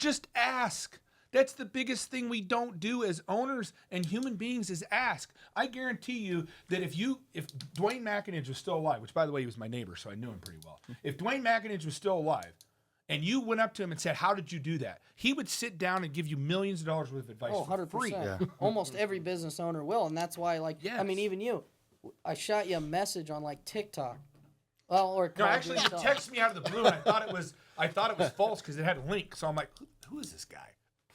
Just ask. That's the biggest thing we don't do as owners and human beings is ask. I guarantee you that if Dwayne McAninch was still alive, which by the way, he was my neighbor, so I knew him pretty well. If Dwayne McAninch was still alive and you went up to him and said, how did you do that? He would sit down and give you millions of dollars worth of advice for 100%. free. Yeah. Almost every business owner will. And that's why, I mean, even you, I shot you a message on TikTok. Well, or no, actually, you texted me out of the blue, and I thought it was false because it had a link. So I'm like, who is this guy?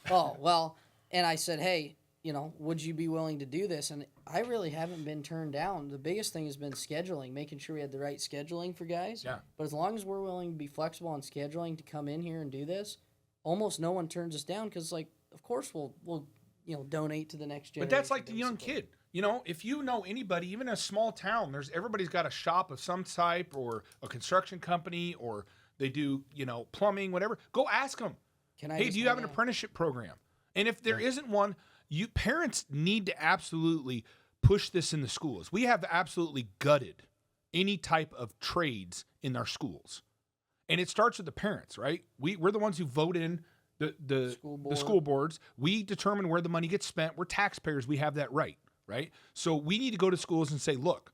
Oh, well, and I said, hey, would you be willing to do this? And I really haven't been turned down. The biggest thing has been scheduling, making sure we had the right scheduling for guys. Yeah. But as long as we're willing to be flexible on scheduling to come in here and do this, almost no one turns us down because, of course, we'll donate to the next generation. But that's like the young kid. If you know anybody, even in a small town, everybody's got a shop of some type or a construction company or they do, plumbing, whatever. Go ask them. Hey, do you have an apprenticeship program? And if there isn't one, you parents need to absolutely push this in the schools. We have absolutely gutted any type of trades in our schools. And it starts with the parents, right? We're the ones who vote in the school boards. We determine where the money gets spent. We're taxpayers. We have that right. Right? So we need to go to schools and say, look,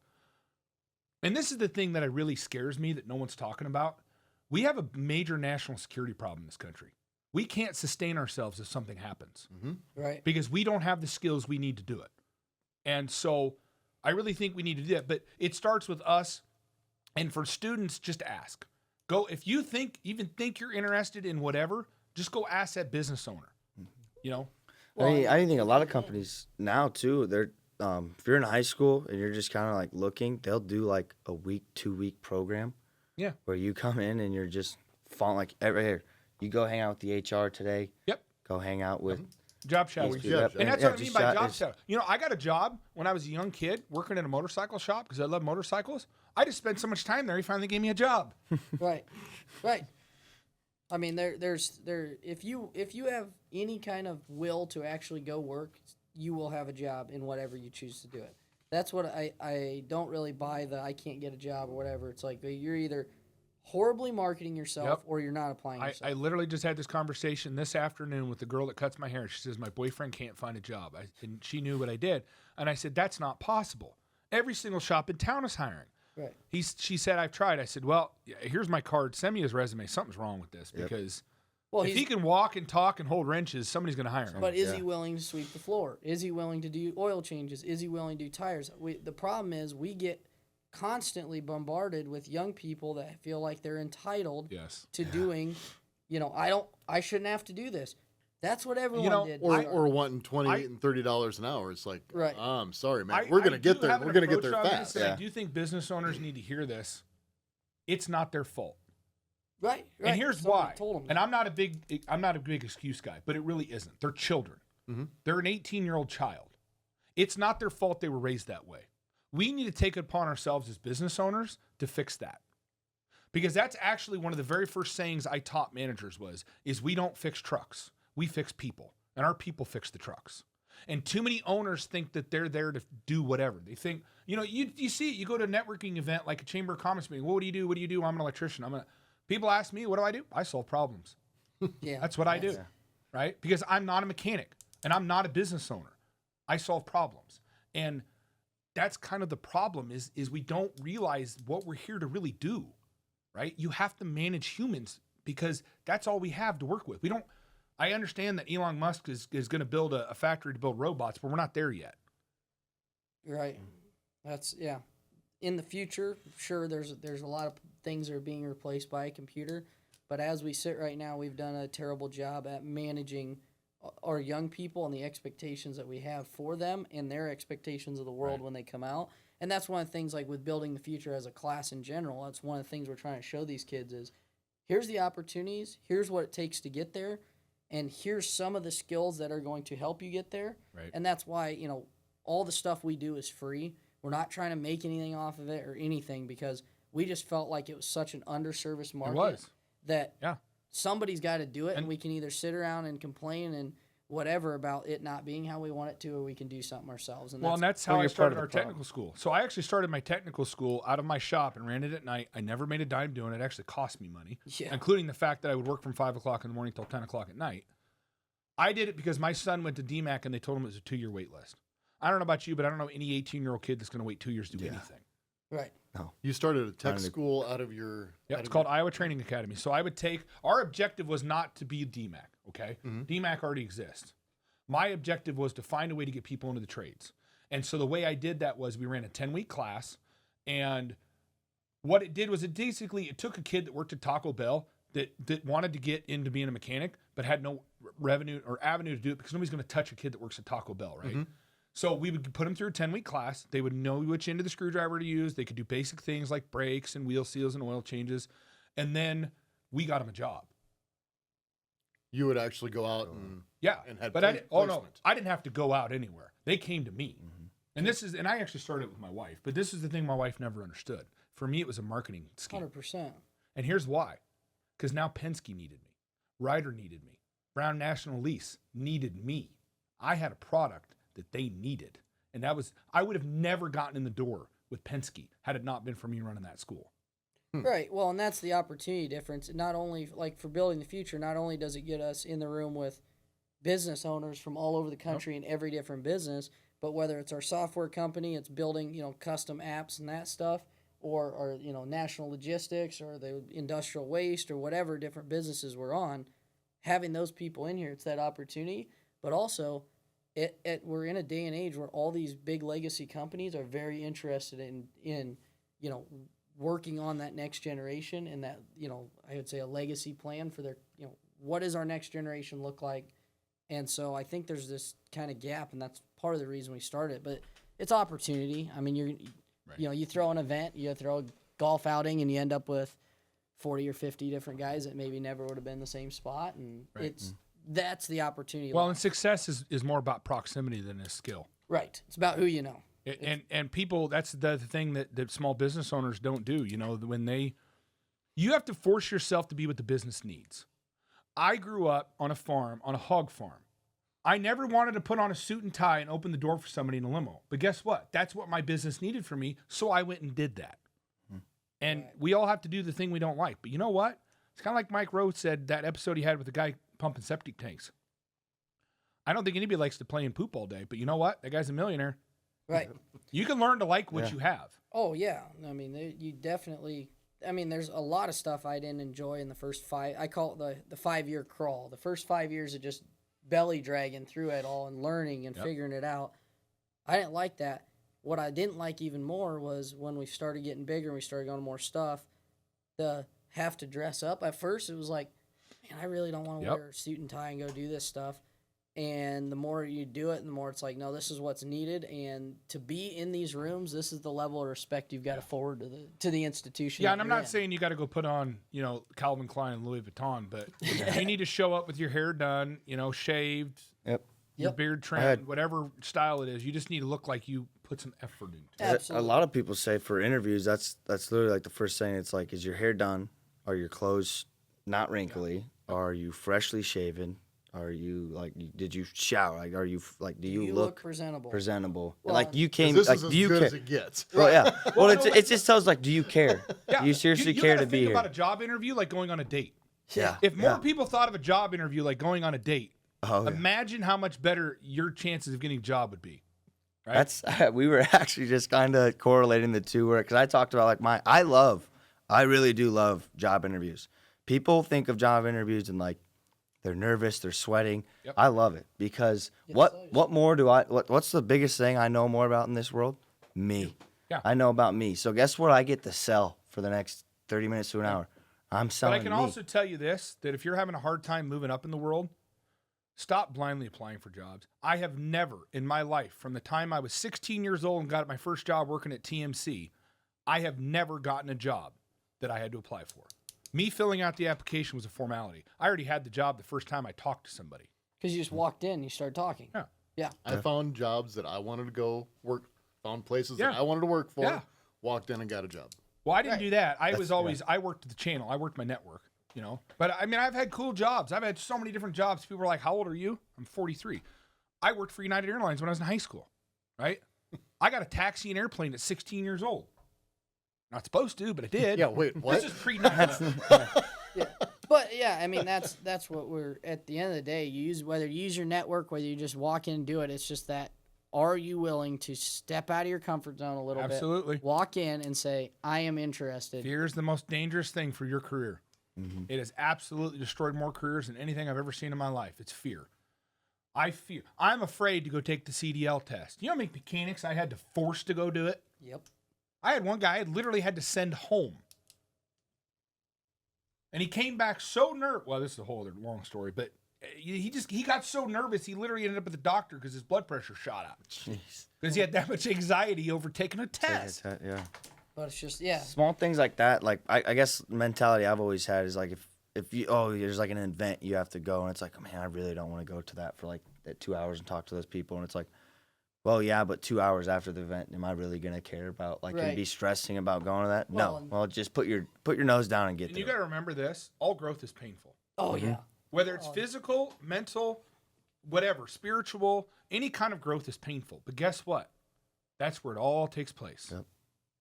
and this is the thing that really scares me that no one's talking about. We have a major national security problem in this country. We can't sustain ourselves if something happens. Right. Because we don't have the skills we need to do it. And so I really think we need to do that. But it starts with us. And for students, just ask. Go, if you think you're interested in whatever, just go ask that business owner. I think a lot of companies now too, they're if you're in high school and you're just kind of looking, they'll do a 2-week program. Yeah. Where you come in and you're just following right here. You go hang out with the HR today. Yep. Go hang out with job shadowing. Yep. And that's what I mean by job shadowing. I got a job when I was a young kid working in a motorcycle shop because I love motorcycles. I just spent so much time there. He finally gave me a job. Right. I mean, if you have any kind of will to actually go work, you will have a job in whatever you choose to do it. That's what I don't really buy the I can't get a job or whatever. It's like you're either horribly marketing yourself or you're not applying yourself. I literally just had this conversation this afternoon with the girl that cuts my hair. She says, my boyfriend can't find a job. And she knew what I did. And I said, that's not possible. Every single shop in town is hiring. Right. She said, I've tried. I said, well, here's my card. Send me his resume. Something's wrong with this because if he can walk and talk and hold wrenches, somebody's going to hire him. But is he willing to sweep the floor? Is he willing to do oil changes? Is he willing to do tires? The problem is we get constantly bombarded with young people that feel like they're entitled to doing, I shouldn't have to do this. That's what everyone did. Or wanting $28 and $30 an hour. It's like, right. I'm sorry, man. We're going to get there. We're going to get there fast. I do think business owners need to hear this. It's not their fault. Right. And here's Somebody why. told 'em And that. I'm not a big excuse guy, but it really isn't. They're children. They're an 18-year-old child. It's not their fault they were raised that way. We need to take it upon ourselves as business owners to fix that. Because that's actually one of the very first sayings I taught managers is we don't fix trucks. We fix people. And our people fix the trucks. And too many owners think that they're there to do whatever. They think, you see it. You go to a networking event like a Chamber of Commerce meeting. Well, what do you do? What do you do? I'm an electrician. People ask me, what do I do? I solve problems. Yeah. That's what I do, right? Because I'm not a mechanic and I'm not a business owner. I solve problems. And that's kind of the problem is we don't realize what we're here to really do, right? You have to manage humans because that's all we have to work with. I understand that Elon Musk is going to build a factory to build robots, but we're not there yet. Right. That's in the future, sure, there's a lot of things that are being replaced by a computer, but as we sit right now, we've done a terrible job at managing our young people and the expectations that we have for them and their expectations of the world when they come out. And that's one of the things, like with building the future as a class in general, that's one of the things we're trying to show these kids is here's the opportunities, here's what it takes to get there, and here's some of the skills that are going to help you get there. Right. And that's why, all the stuff we do is free. We're not trying to make anything off of it or anything because we just felt like it was such an underserviced market that somebody's got to do it, and we can either sit around and complain and whatever about it not being how we want it to, or we can do something ourselves. And that's how I started our technical school. So I actually started my technical school out of my shop and ran it at night. I never made a dime doing it. It actually cost me money, including the fact that I would work from 5 o'clock in the morning till 10 o'clock at night. I did it because my son went to DMAC and they told him it was a 2-year wait list. I don't know about you, but I don't know any 18-year-old kid that's going to wait 2 years to do anything. Right. No. You started a tech school out of your... Yeah, it's called Iowa Training Academy. So our objective was not to be DMAC, okay? DMAC already exists. My objective was to find a way to get people into the trades. And so the way I did that was we ran a 10-week class, and what it did was it took a kid that worked at Taco Bell that wanted to get into being a mechanic but had no revenue or avenue to do it because nobody's going to touch a kid that works at Taco Bell, right? So we would put them through a 10-week class. They would know which end of the screwdriver to use. They could do basic things like brakes and wheel seals and oil changes. And then we got them a job. You would actually go out and had but I didn't have to go out anywhere. They came to me. And I actually started with my wife, but this is the thing my wife never understood. For me, it was a marketing scheme. 100%. And here's why. Because now Penske needed me. Ryder needed me. Brown National Lease needed me. I had a product that they needed. And I would have never gotten in the door with Penske had it not been for me running that school. Right. Well, and that's the opportunity difference. Not only, like, for building the future, not only does it get us in the room with business owners from all over the country in every different business, but whether it's our software company, it's building, custom apps and that stuff, or National Logistics or the industrial waste or whatever different businesses we're on, having those people in here, it's that opportunity. But also, we're in a day and age where all these big legacy companies are very interested in working on that next generation and that, I would say a legacy plan for their, what does our next generation look like? And so I think there's this kind of gap, and that's part of the reason we started. But it's opportunity. I mean, you throw an event, you throw a golf outing, and you end up with 40 or 50 different guys that maybe never would have been in the same spot. And that's the opportunity. Well, and success is more about proximity than a skill. Right. It's about who you know. And people, that's the thing that small business owners don't do. You have to force yourself to be what the business needs. I grew up on a farm, on a hog farm. I never wanted to put on a suit and tie and open the door for somebody in a limo. But guess what? That's what my business needed for me, so I went and did that. And we all have to do the thing we don't like. But you know what? It's kind of like Mike Rowe said, that episode he had with the guy pumping septic tanks. I don't think anybody likes to play and poop all day, but you know what? That guy's a millionaire. Right. You can learn to like what you have. Oh, yeah. I mean, you definitely... I mean, there's a lot of stuff I didn't enjoy in the first 5... I call it the 5-year crawl. The first 5 years of just belly dragging through it all and learning and figuring it out. I didn't like that. What I didn't like even more was when we started getting bigger and we started going to more stuff, the have to dress up. At first, it was like, man, I really don't want to wear a suit and tie and go do this stuff. And the more you do it, the more it's like, no, this is what's needed. And to be in these rooms, this is the level of respect you've got to forward to the institution. Yeah, that and I'm you're not in. saying you got to go put on, Calvin Klein and Louis Vuitton, but you need to show up with your hair done, shaved, Yep. your Yep. beard trimmed, whatever style it is. You just need to look like you put some effort into it. Absolutely. A lot of people say for interviews, that's literally like the first thing. It's like, is your hair done? Are your clothes not wrinkly? Are you freshly shaven? Are you like? Did you shower? Like, are you like? Do you look presentable? presentable? Well, Like you 'Cause came. this Like, is as do you good care? as it gets. Well, yeah. Well, it just tells like, do you care? Yeah. Do you seriously you care gotta to be think here? about a job interview like going on a date. Yeah. If more yeah. people thought of a job interview like going on a date, Oh, yeah. imagine how much better your chances of getting a job would be. Right? That's we were actually just kind of correlating the two, where because I talked about like I really do love job interviews. People think of job interviews and like they're nervous, they're sweating. Yep. I love it because what more do what's the biggest thing I know more about in this world? Me. Yeah. I know about me. So guess what? I get to sell for the next 30 minutes to an hour. I'm But selling I can me. also tell you this, that if you're having a hard time moving up in the world, stop blindly applying for jobs. I have never in my life, from the time I was 16 years old and got my first job working at TMC, I have never gotten a job that I had to apply for. Me filling out the application was a formality. I already had the job the first time I talked to somebody. Because you just walked in, you started talking. Yeah. Yeah. I found jobs that I wanted to go work, found places that Yeah. I wanted to work for, Yeah. walked in and got a job. Well, I didn't do that. I worked at the channel. I worked my network, But I mean, I've had cool jobs. I've had so many different jobs. People are like, how old are you? I'm 43. I worked for United Airlines when I was in high school, right? I got a taxi and airplane at 16 years old. Not supposed to, but I did. Yeah, wait, what? This is pre 9/11. Yeah. But yeah, I mean that's what we're at the end of the day. Whether you use your network, whether you just walk in and do it. It's just that, are you willing to step out of your comfort zone a little Absolutely. bit, walk in and say, I am interested. Fear is the most dangerous thing for your career. Mm-hmm. It has absolutely destroyed more careers than anything I've ever seen in my life. It's fear. I'm afraid to go take the CDL test. You know how many mechanics I had to force to go do it? Yep. I had one guy I literally had to send home. And he came back so nervous. Well, this is a whole other long story, but he got so nervous he literally ended up at the doctor because his blood pressure shot up. Jeez. Because he had that much anxiety over taking a test. Yeah. But it's just Small things like that, like I guess mentality I've always had is like if you there's like an event you have to go and it's like, man, I really don't want to go to that for like that 2 hours and talk to those people, and it's like, well, yeah, but 2 hours after the event, am I really gonna care about and Right. be stressing about going to that? Well, No. Well, just put your nose down and get And there. you got to remember this: all growth is painful. Oh yeah. Whether it's physical, mental, whatever, spiritual, any kind of growth is painful. But guess what? That's where it all takes place. Yep.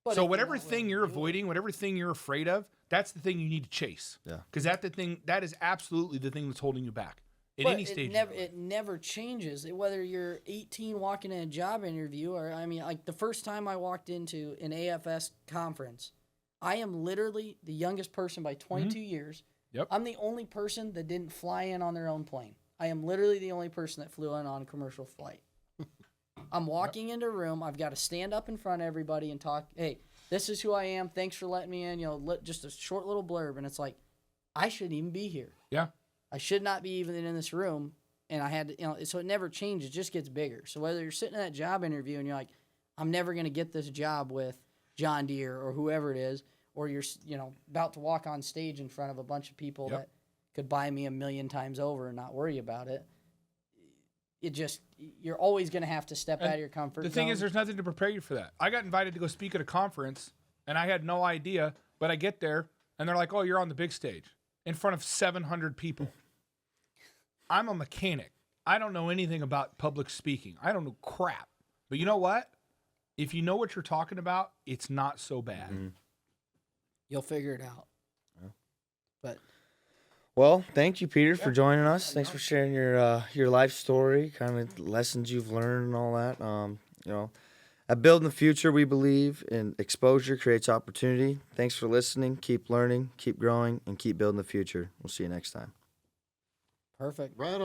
But So if whatever you're not thing willing you're to do it- avoiding, whatever thing you're afraid of, that's the thing you need to chase. Yeah. Because that is absolutely the thing that's holding you back at But any stage. it never changes. Whether you're 18 walking in a job interview, or I mean, like the first time I walked into an AFS conference, I am literally the youngest person by 22 years. Yep. I'm the only person that didn't fly in on their own plane. I am literally the only person that flew in on a commercial flight. I'm walking into a room. I've got to stand up in front of everybody and talk. Hey, this is who I am. Thanks for letting me in. Just a short little blurb, and it's like, I shouldn't even be here. Yeah. I should not be even in this room. And I had to, so it never changes. It just gets bigger. So whether you're sitting in that job interview and you're like, I'm never going to get this job with John Deere or whoever it is, or you're, about to walk on stage in front of a bunch of people Yep. that could buy me 1,000,000 times over and not worry about it. You're always going to have to step out of your comfort zone. The thing is, there's nothing to prepare you for that. I got invited to go speak at a conference, and I had no idea. But I get there, and they're like, "Oh, you're on the big stage in front of 700 people." I'm a mechanic. I don't know anything about public speaking. I don't know crap. But you know what? If you know what you're talking about, it's not so bad. Mm-hmm. You'll figure it out. But Well, thank you, Peter, for joining us. Thanks for sharing your life story, kind of lessons you've learned and all that. At Building the Future, we believe in exposure creates opportunity. Thanks for listening. Keep learning, keep growing, and keep building the future. We'll see you next time. perfect. Right on.